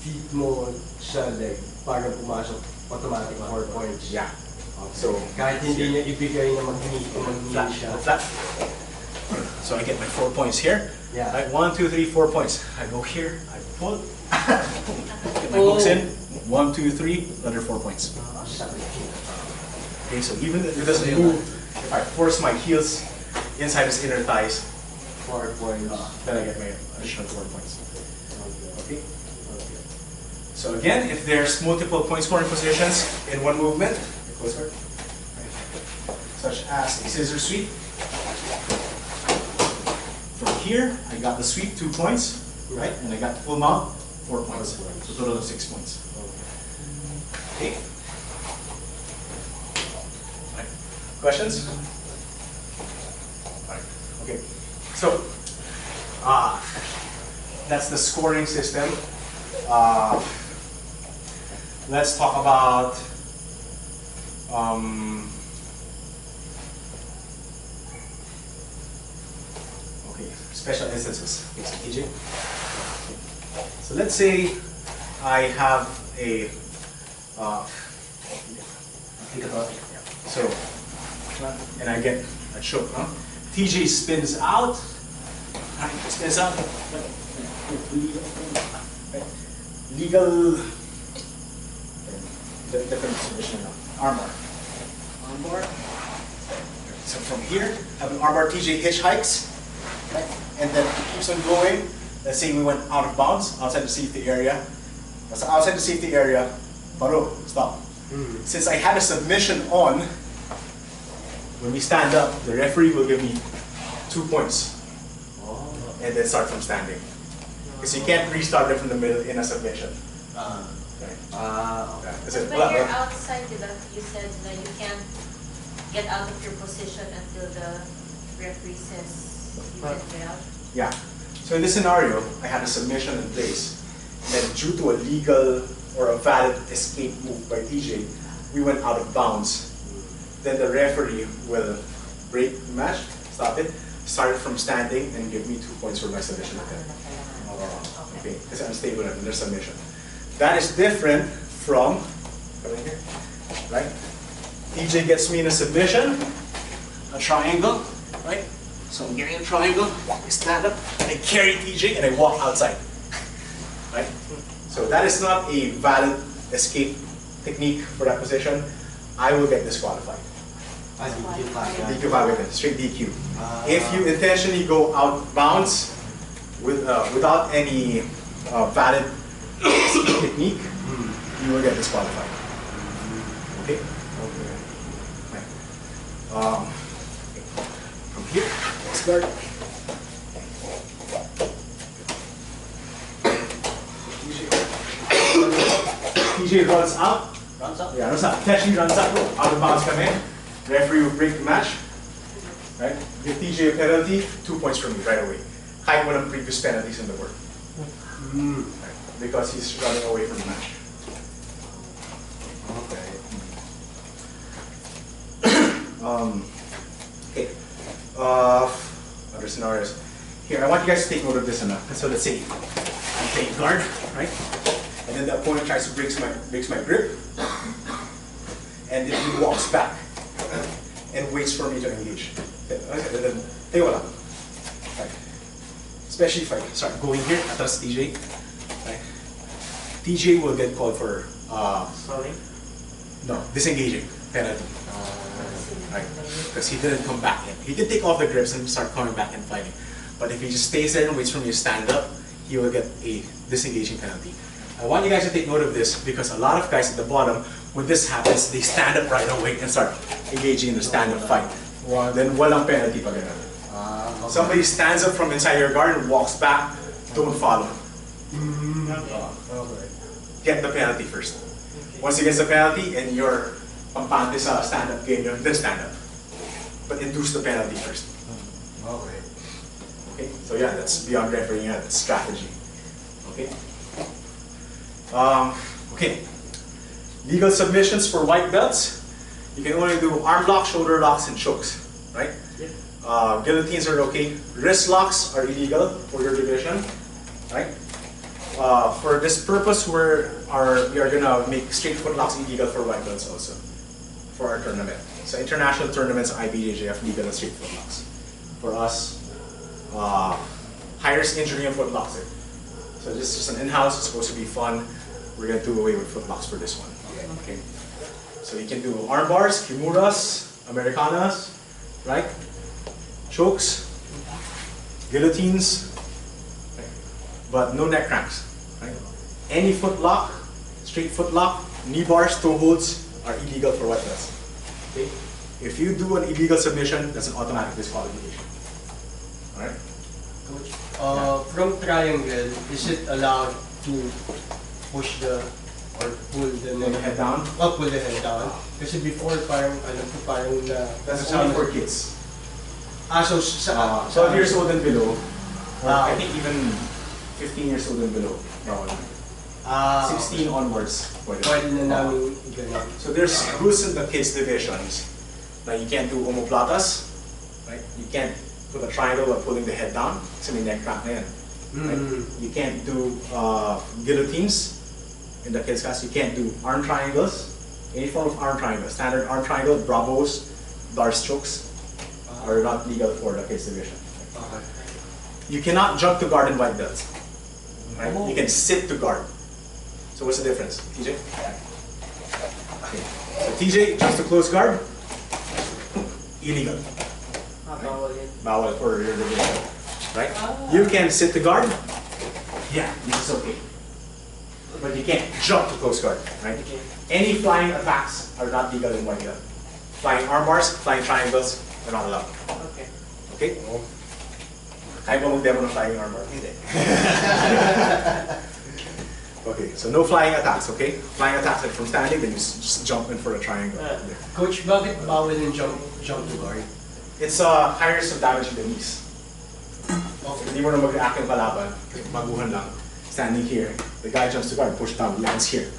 feet mo sa leg para pumasok, automatic 4 points. Yeah. So Kahit hindi niya ibigay na mag-knee siya. flat. So I get my 4 points here. Yeah. Right, 1, 2, 3, 4 points. I go here, I pull, get my hooks in, 1, 2, 3, another 4 points. Okay, so even if it doesn't move, if I force my heels inside his inner thighs, 4 points. then I get my additional 4 points. Okay? So again, if there's multiple point scoring positions in one movement, closer, such as a scissor sweep. From here, I got the sweep, 2 points, right? And I got the full mount, 4 points. So total of 6 points. Okay. Right. Questions? Right. Okay. So, that's the scoring system. Let's talk about okay, special instances. Okay, so TJ. So let's say I have a so and I get a choke. TJ spins out. Spins out. Legal. Different submission now. Armbar. Armbar. So from here, have an armbar. TJ hitchhikes, right? And then it keeps on going. Let's say we went out of bounds, outside the safety area. So outside the safety area, baro, stop. Since I had a submission on, when we stand up, the referee will give me 2 points. And then start from standing. Because you can't restart it from the middle in a submission. But when you're outside, you said that you can't get out of your position until the referee says you can get out? Yeah. So in this scenario, I had a submission in place. And then due to a legal or a valid escape move by TJ, we went out of bounds. Then the referee will break the match, stop it, start it from standing, and give me 2 points for my submission attempt. Okay, because I'm stable in their submission. That is different from, right? TJ gets me in a submission, a triangle, right? So I'm getting a triangle, I stand up, and I carry TJ and I walk outside, right? So that is not a valid escape technique for that position. I will get disqualified. DQ with straight DQ. If you intentionally go out bounds without any valid escape technique, you will get disqualified. Okay? Right. From here, let's start. TJ runs up. Runs up? Yeah, runs up. Intentionally runs up. Out of bounds come in. Referee will break the match. Right? Give TJ a penalty, 2 points from me right away. Kahit walang previous penalties in the world. Right? Because he's running away from the match. Okay. Other scenarios. Here, I want you guys to take note of this enough. So let's say I'm playing guard, right? And then the opponent tries to breaks my grip, and then he walks back and waits for me to engage. Then wala. Right. Especially if I start going here, atras TJ. Right. TJ will get called for no, disengaging penalty. Right. Because he didn't come back in. He can take off the grips and start coming back and fighting. But if he just stays there and waits for me to stand up, he will get a disengaging penalty. I want you guys to take note of this because a lot of guys at the bottom, when this happens, they stand up right away and start engaging in the stand-up fight. Then walang penalty pa ganun. Somebody stands up from inside your guard and walks back, don't follow. Get the penalty first. Once he gets the penalty and you're pampante sa stand-up game, then stand up. But induce the penalty first. Okay, so yeah, that's beyond refereeing, that's strategy. Okay. Okay. Legal submissions for white belts. You can only do arm locks, shoulder locks, and chokes, right? Guillotines are okay. Wrist locks are illegal for your division, right? For this purpose, we are gonna make straight foot locks illegal for white belts also, for our tournament. So international tournaments, IBJJF legal and straight foot locks. For us, high risk injury and foot locks. So this is just an in-house. It's supposed to be fun. We're gonna do away with foot locks for this one. Okay. So you can do arm bars, kimuras, americanas, right? Chokes, guillotines, right? But no neck cranks. Right? Any foot lock, straight foot lock, knee bars, toe holds are illegal for white belts. Okay? If you do an illegal submission, that's an automatic disqualification. All right? From triangle, is it allowed to push the or pull the head down? Pull the head down. Kasi before parang parang that's only for kids. So 12 years old and below, or I think even 15 years old and below. Bawal. 16 onwards. Pwede na namin ganun. So there's rules in the kids divisions. Now you can't do omoplatas, right? You can't put a triangle while pulling the head down. Kasi may neck crack na yan. Right? You can't do guillotines in the kids class. You can't do arm triangles. Any form of arm triangle. Standard arm triangle, bravos, bar strokes are not legal for the kids division. Okay. You cannot jump to guard in white belts. Right? You can sit to guard. So what's the difference, TJ? Okay. So TJ jumps to close guard. Illegal. Bawal yun. Bawal for your division. Right? You can sit to guard. Yeah, this is okay. But you can't jump to close guard. Right? Okay. Any flying attacks are not legal in white belt. Flying arm bars, flying triangles are not allowed. Okay. Okay? Kaya ba mag-demo ng flying arm bar? Hindi. Okay, so no flying attacks, okay? Flying attacks like from standing, then you just jump in for a triangle. Coach, bakit bawal yung jump to guard? It's high risk of damaging the knees. Hindi mo na mag-react yung kalaban, baguhan lang. Standing here, the guy jumps to guard, push down, lands here.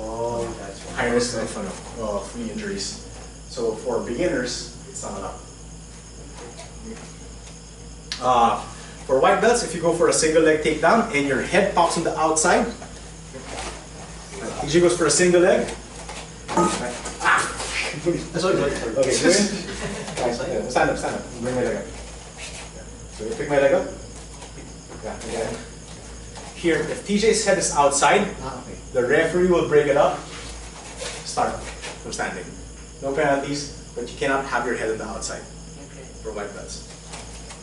Oh, that's High risk of knee injuries. So for beginners, it's not allowed. For white belts, if you go for a single leg takedown and your head pops on the outside, TJ goes for a single leg. Sorry. Okay, good. Stand up, stand up. Bring my leg up. So you pick my leg up. Yeah, again. Here, if TJ's head is outside, the referee will break it up. Start from standing. No penalties, but you cannot have your head on the outside Okay. for white belts.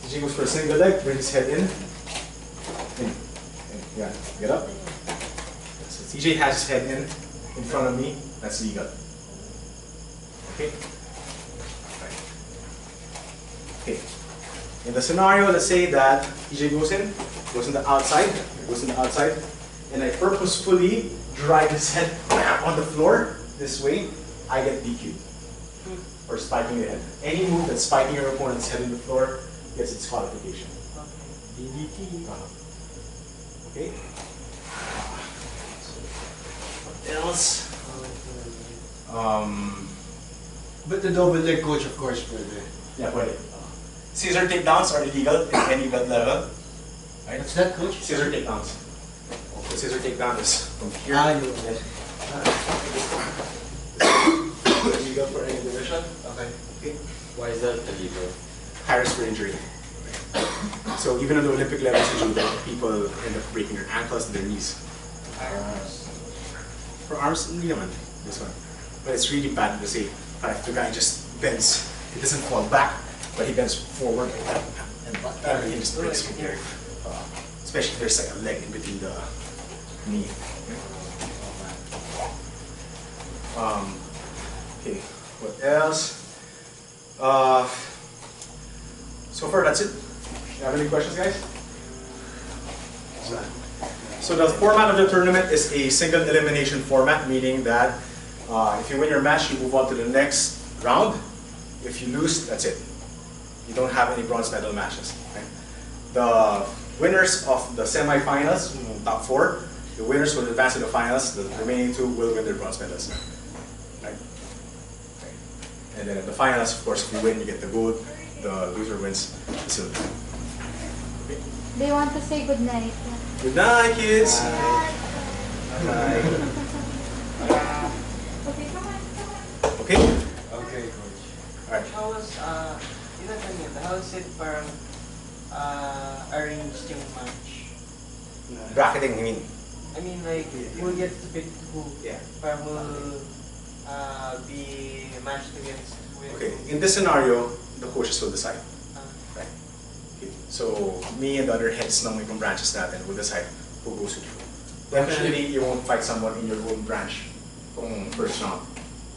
TJ goes for a single leg, bring his head in. Yeah, get up. So TJ has his head in front of me, that's legal. Okay? Right. Okay. In the scenario, let's say that TJ goes on the outside, and I purposefully drive his head on the floor this way, I get DQ. Or spiking the head. Any move that's spiking your opponent's head in the floor gets its qualification. DDT. Okay? What else? But the double leg, coach, of course, pwede. Yeah, pwede. Scissor takedowns are illegal at any belt level. Right? What's that, coach? Scissor takedowns. The scissor takedown is from here. Illegal for any division. Okay. Why is that illegal? High risk for injury. So even at the Olympic levels in judo, people end up breaking their ankles and their knees. For arms, hindi naman, this one. But it's really bad to say, if the guy just bends, he doesn't fall back, but he bends forward and everything just breaks from there. Especially if there's like a leg in between the knee. Okay, what else? So far, that's it. You have any questions, guys? So the format of the tournament is a single elimination format, meaning that if you win your match, you move on to the next round. If you lose, that's it. You don't have any bronze medal matches. Right? The winners of the semifinals, top four, the winners will advance to the finals. The remaining two will win their bronze medals. Right? Okay. And then at the finals, of course, if you win, you get the gold. The loser wins the silver. Okay. They want to say good night. Good night, kids. Okay, come on. Okay. Okay, coach. All right. How was, how is it parang arranged yung match? Bracketing, I mean. I mean, like, we'll get to pick who Yeah. parang will be matched against with. Okay. In this scenario, the coaches will decide. Right. Okay. So me and the other heads ng ibang branches natin will decide who goes with who. Eventually, you won't fight someone in your own branch kung first round.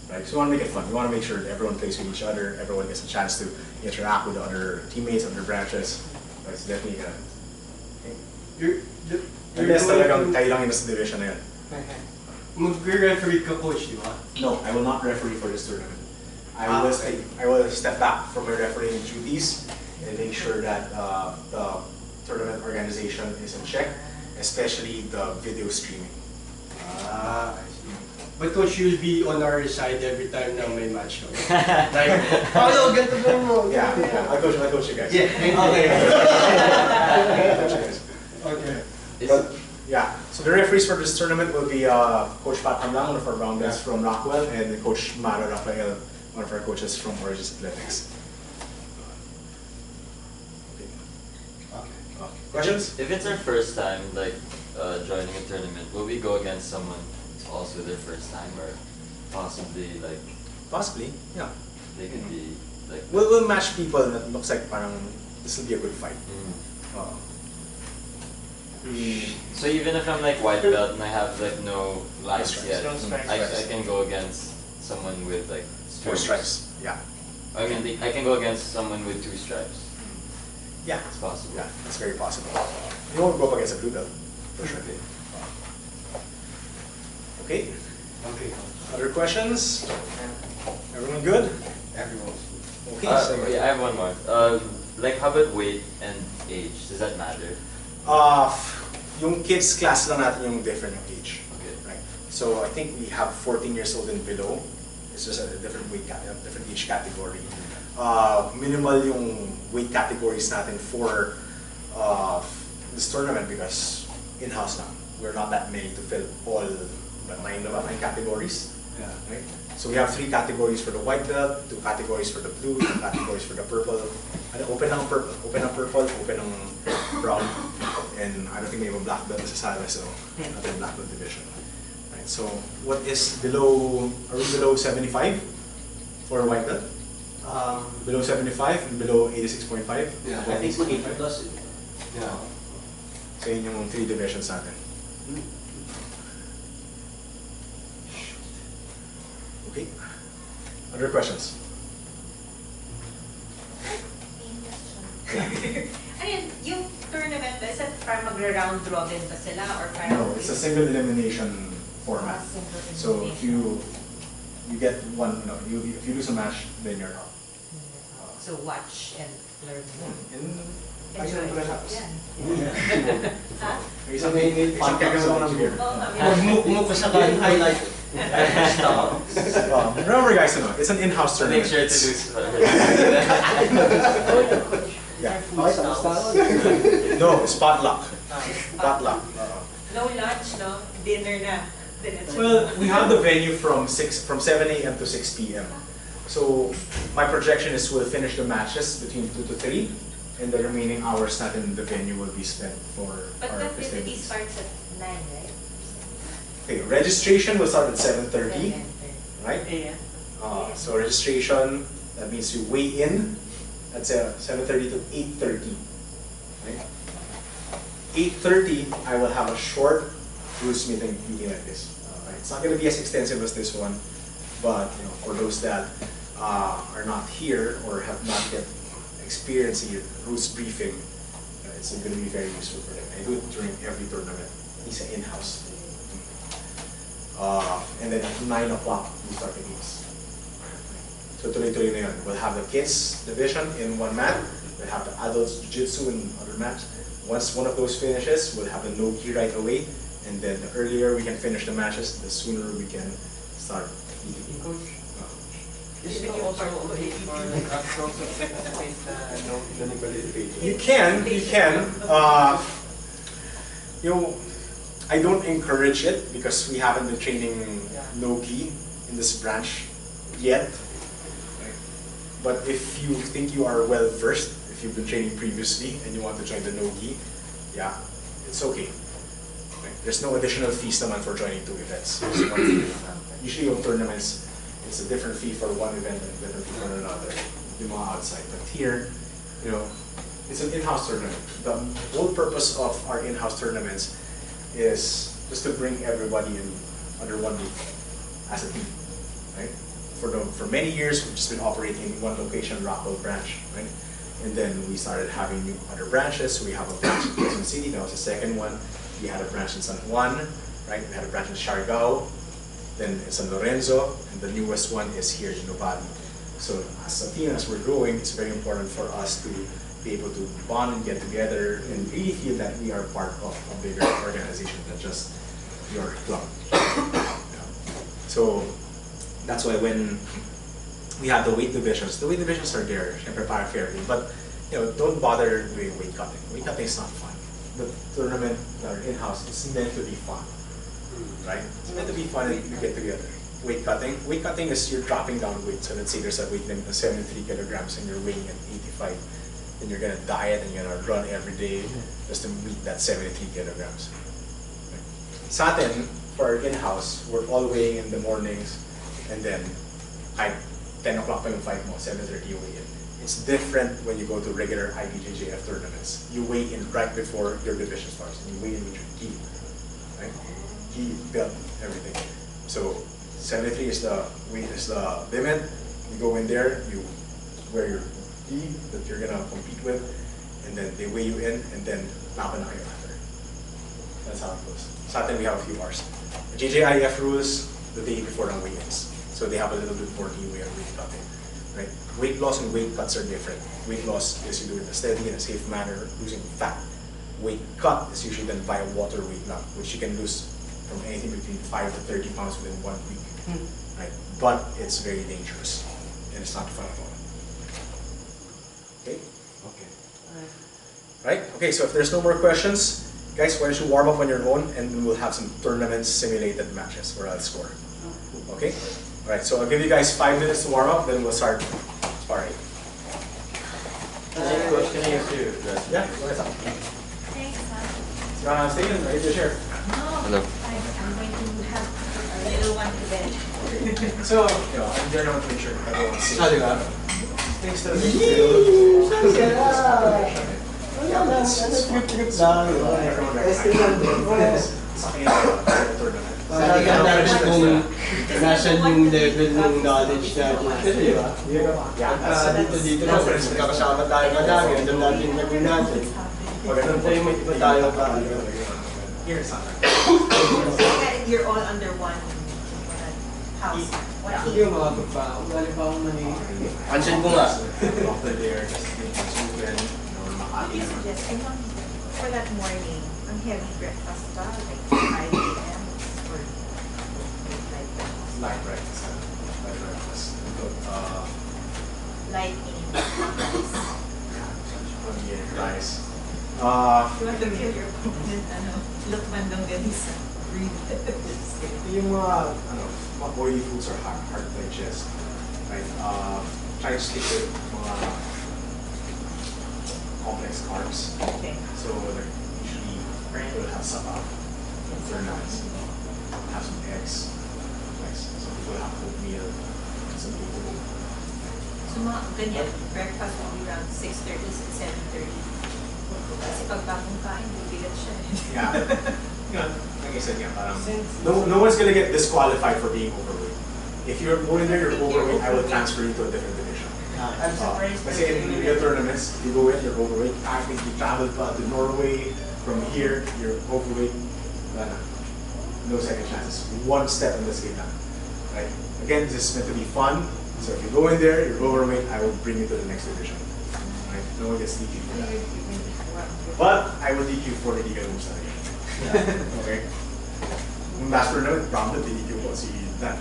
Right? So you want to make it fun. You want to make sure that everyone plays with each other, everyone gets a chance to interact with the other teammates, other branches. Right? So definitely gonna. Okay. Unless talagang tayo lang yung nasa division na yun. Mag-referee ka, coach, di ba? No, I will not referee for this tournament. I will step back from my refereeing duties and make sure that the tournament organization is in check, especially the video streaming. I see. But coach, you'll be on our side every time na may match kami. Like, oh no, ganito gawin mo. Yeah, I'll coach you guys. Yeah, Okay. I'll coach you guys. Okay. But, yeah, so the referees for this tournament will be Coach Pat Hamlang, one of our brown belts from Rockwell, and Coach Mara Rafael, one of our coaches from Origins Athletics. Okay. Questions? If it's our first time, like joining a tournament, will we go against someone who's also their first time, or possibly like Possibly, yeah. they could be like? We'll match people that looks like parang this will be a good fight. So even if I'm like white belt and I have like no lines stripes. yet, No stripes. I can go against someone with like 4 stripes. Yeah. I mean, I can go against someone with 2 stripes. Yeah. It's possible. Yeah, that's very possible. You won't go up against a blue belt, for sure. Okay. Okay. Other questions? Everyone good? Everyone's Okay. Yeah, I have one more. Like how about weight and age? Does that matter? Yung kids class lang natin yung different yung age. Okay. Right. So I think we have 14 years old and below. It's just a different different age category. Minimal yung weight categories natin for this tournament because in-house na. We're not that many to fill all but 9 categories. Yeah. Right? So we have 3 categories for the white belt, 2 categories for the blue, 2 categories for the purple. Open ang purple, open ang brown, and I don't think we have a black belt sa sala, so not in black belt division. Right. So what is below? Are we below 75 for white belt? Below 75 and below 86.5. Yeah, I think 80 plus. Yeah. So yun yung 3 divisions natin. Okay. Other questions? Ayun, yung tournament ba, is it parang magra-round robin ba sila or parang? No, it's a single elimination format. So if you get one, if you lose a match, then you're out. So watch and learn. And I Enjoy. don't know what happens. Yeah. Ha? Isang kagagawa ng beer. Oo nga. Move sa kan highlight. Stop. Remember guys, it's an in-house So tournament. make sure to lose. Yeah. Stop. No, it's potluck. Potluck. No lunch, no? Dinner na. Well, we have the venue from 7 a.m. to 6 p.m. So my projection is we'll finish the matches between 2 to 3, and the remaining hours natin in the venue will be spent for But our the activity festivities. starts at 9, right? Okay, registration will start at 7:30, right? Yeah. So registration, that means you weigh in at 7:30 to 8:30, right? 8:30, I will have a short rules meeting like this. Right? It's not going to be as extensive as this one, but for those that are not here or have not yet experienced the rules briefing, it's going to be very useful for them. I do it during every tournament. It's in-house. And then at 9 o'clock, we start the games. So tuloy-tuloy na yun. We'll have the kids division in one mat. We'll have the adults Ju-Jitsu in other mats. Once one of those finishes, we'll have the no-gi right away. And then the earlier we can finish the matches, the sooner we can start eating. Coach, is it also okay for like outdoors to participate You can. I don't encourage it because we haven't been training no-gi in this branch yet. But if you think you are well versed, if you've been training previously and you want to join the no-gi, yeah, it's okay. There's no additional fees naman for joining 2 events. Usually on tournaments, it's a different fee for one event and a different fee for another. Yung mga outside. But here, it's an in-house tournament. The whole purpose of our in-house tournaments is just to bring everybody in under one roof as a team, right? For many years, we've just been operating in one location, Rockwell branch, right? And then we started having new other branches. We have a branch in Quezon City. That was the second one. We had a branch in San Juan, right? We had a branch in Siargao, then in San Lorenzo, and the newest one is here in Nuvali. So as a team, as we're growing, it's very important for us to be able to bond and get together and really feel that we are part of a bigger organization than just your club. Yeah. So that's why when we have the weight divisions are there, syempre para fairly, but don't bother doing weight cutting. Weight cutting is not fun. The tournament or in-house is meant to be fun, right? It's meant to be fun and you get together. Weight cutting is you're dropping down weight. So let's say there's a weight limit of 73 kilograms and you're weighing at 85. Then you're gonna diet and you're gonna run every day just to meet that 73 kilograms. Sa atin, for our in-house, we're all weighing in the mornings and then at 10 o'clock pa yung fight mo, 7:30 you weigh in. It's different when you go to regular IBJJF tournaments. You weigh in right before your division starts and you weigh in with your gi, right? Gi, belt, everything. So 73 is the weight, is the limit. You go in there, you wear your gi that you're gonna compete with, and then they weigh you in, and then laban na kayo after. That's how it goes. Sa atin, we have a few hours. The JJIF rules the day before ang weigh-ins, so they have a little bit more leeway on weight cutting. Right? Weight loss and weight cuts are different. Weight loss is you do it in a steady and a safe manner, losing fat. Weight cut is usually done by a water weight loss, which you can lose from anything between 5 to 30 pounds within 1 week. Right? But it's very dangerous and it's not fun at all. Okay? Okay. Right? Okay, so if there's no more questions, guys, why don't you warm up on your own and we'll have some tournament simulated matches where I'll score. Okay? Alright, so I'll give you guys 5 minutes to warm up, then we'll start sparring. Coach, can I ask you? Yeah, go ahead. Thanks, Stay in, right? Share. No, Hello. I'm going to have a little one to bed. So, I'm there now to make sure everyone's safe. Sali ka? Thanks to the Trip lang. Sali ka natin kung nasan yung level ng knowledge natin. Di ba? Dito na, kakasama tayo madami. Alam natin yung gagawin natin. Alam tayo may iba tayo pa. Here's something. You're all under one house. Hindi yung mga pagpao. Galing pa akong mani. Pansin ko nga. After there, just open, What do you suggest? I want for that morning, ang heavy breakfast ba? Like 5 a.m. or light breakfast? light breakfast. Light breakfast. Light meaning rice. Rice. You want to kill your opponent, lukman ng ganisa. Yung mga oily foods are hard to digest. Right? Try to stick with mga complex carbs. Okay. So like usually we'll have saba, ferns, have some eggs. Nice. Some people have oatmeal, some people. So mga ganyan, breakfast will be around 6:30 to 7:30. Kasi pag bagong kain, bibigat siya. Yeah. Like I said, parang no one's gonna get disqualified for being overweight. If you're going there, you're overweight, I will transfer you to a different division. I'm surprised. Kasi in real tournaments, you go in, you're overweight. After you travel to Norway, from here, you're overweight. No second chances. One step in the scale now. Right? Again, this is meant to be fun. So if you go in there, you're overweight, I will bring you to the next division. Right? No one gets DQ for that. But I will DQ for the DQ moves na rin. Okay? Yung last tournament, Brahman, DQ ko si Dan.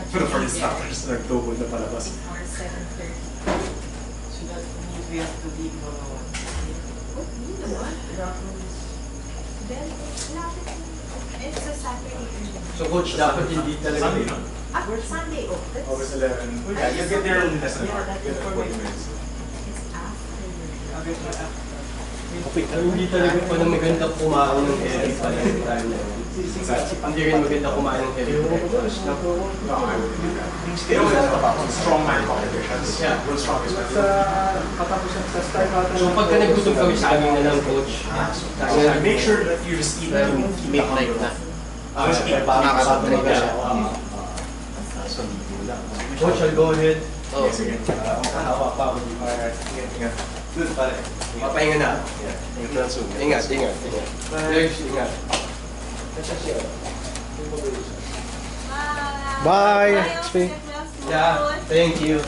Pero for instructors, nag-double na palabas. Or 7:30. So that means we have to leave What? You know what? Then, it's a Saturday evening. So coach, dapat hindi talaga. Sunday, no? Sunday, oh, that's... August 11. Yeah, you'll get there in less than an hour. Get there 40 minutes. It's after. Hindi talaga pa na maganda kumain ng heavy pala yung time na yun. Hindi rin maganda kumain ng heavy breakfast. No, I wouldn't do that. They always have about strongman competitions. Yeah. World strongest man. So pagka nagutom kami sa amin na lang coach, Make sure that you just eat to make like that. Just eat coach, I'll go ahead. Oh, sige. Hawa pa ako dito. Alright, ingat. Good, pare. Papahinga na. Ingat. Legs, ingat. Bye! Yeah, thank you.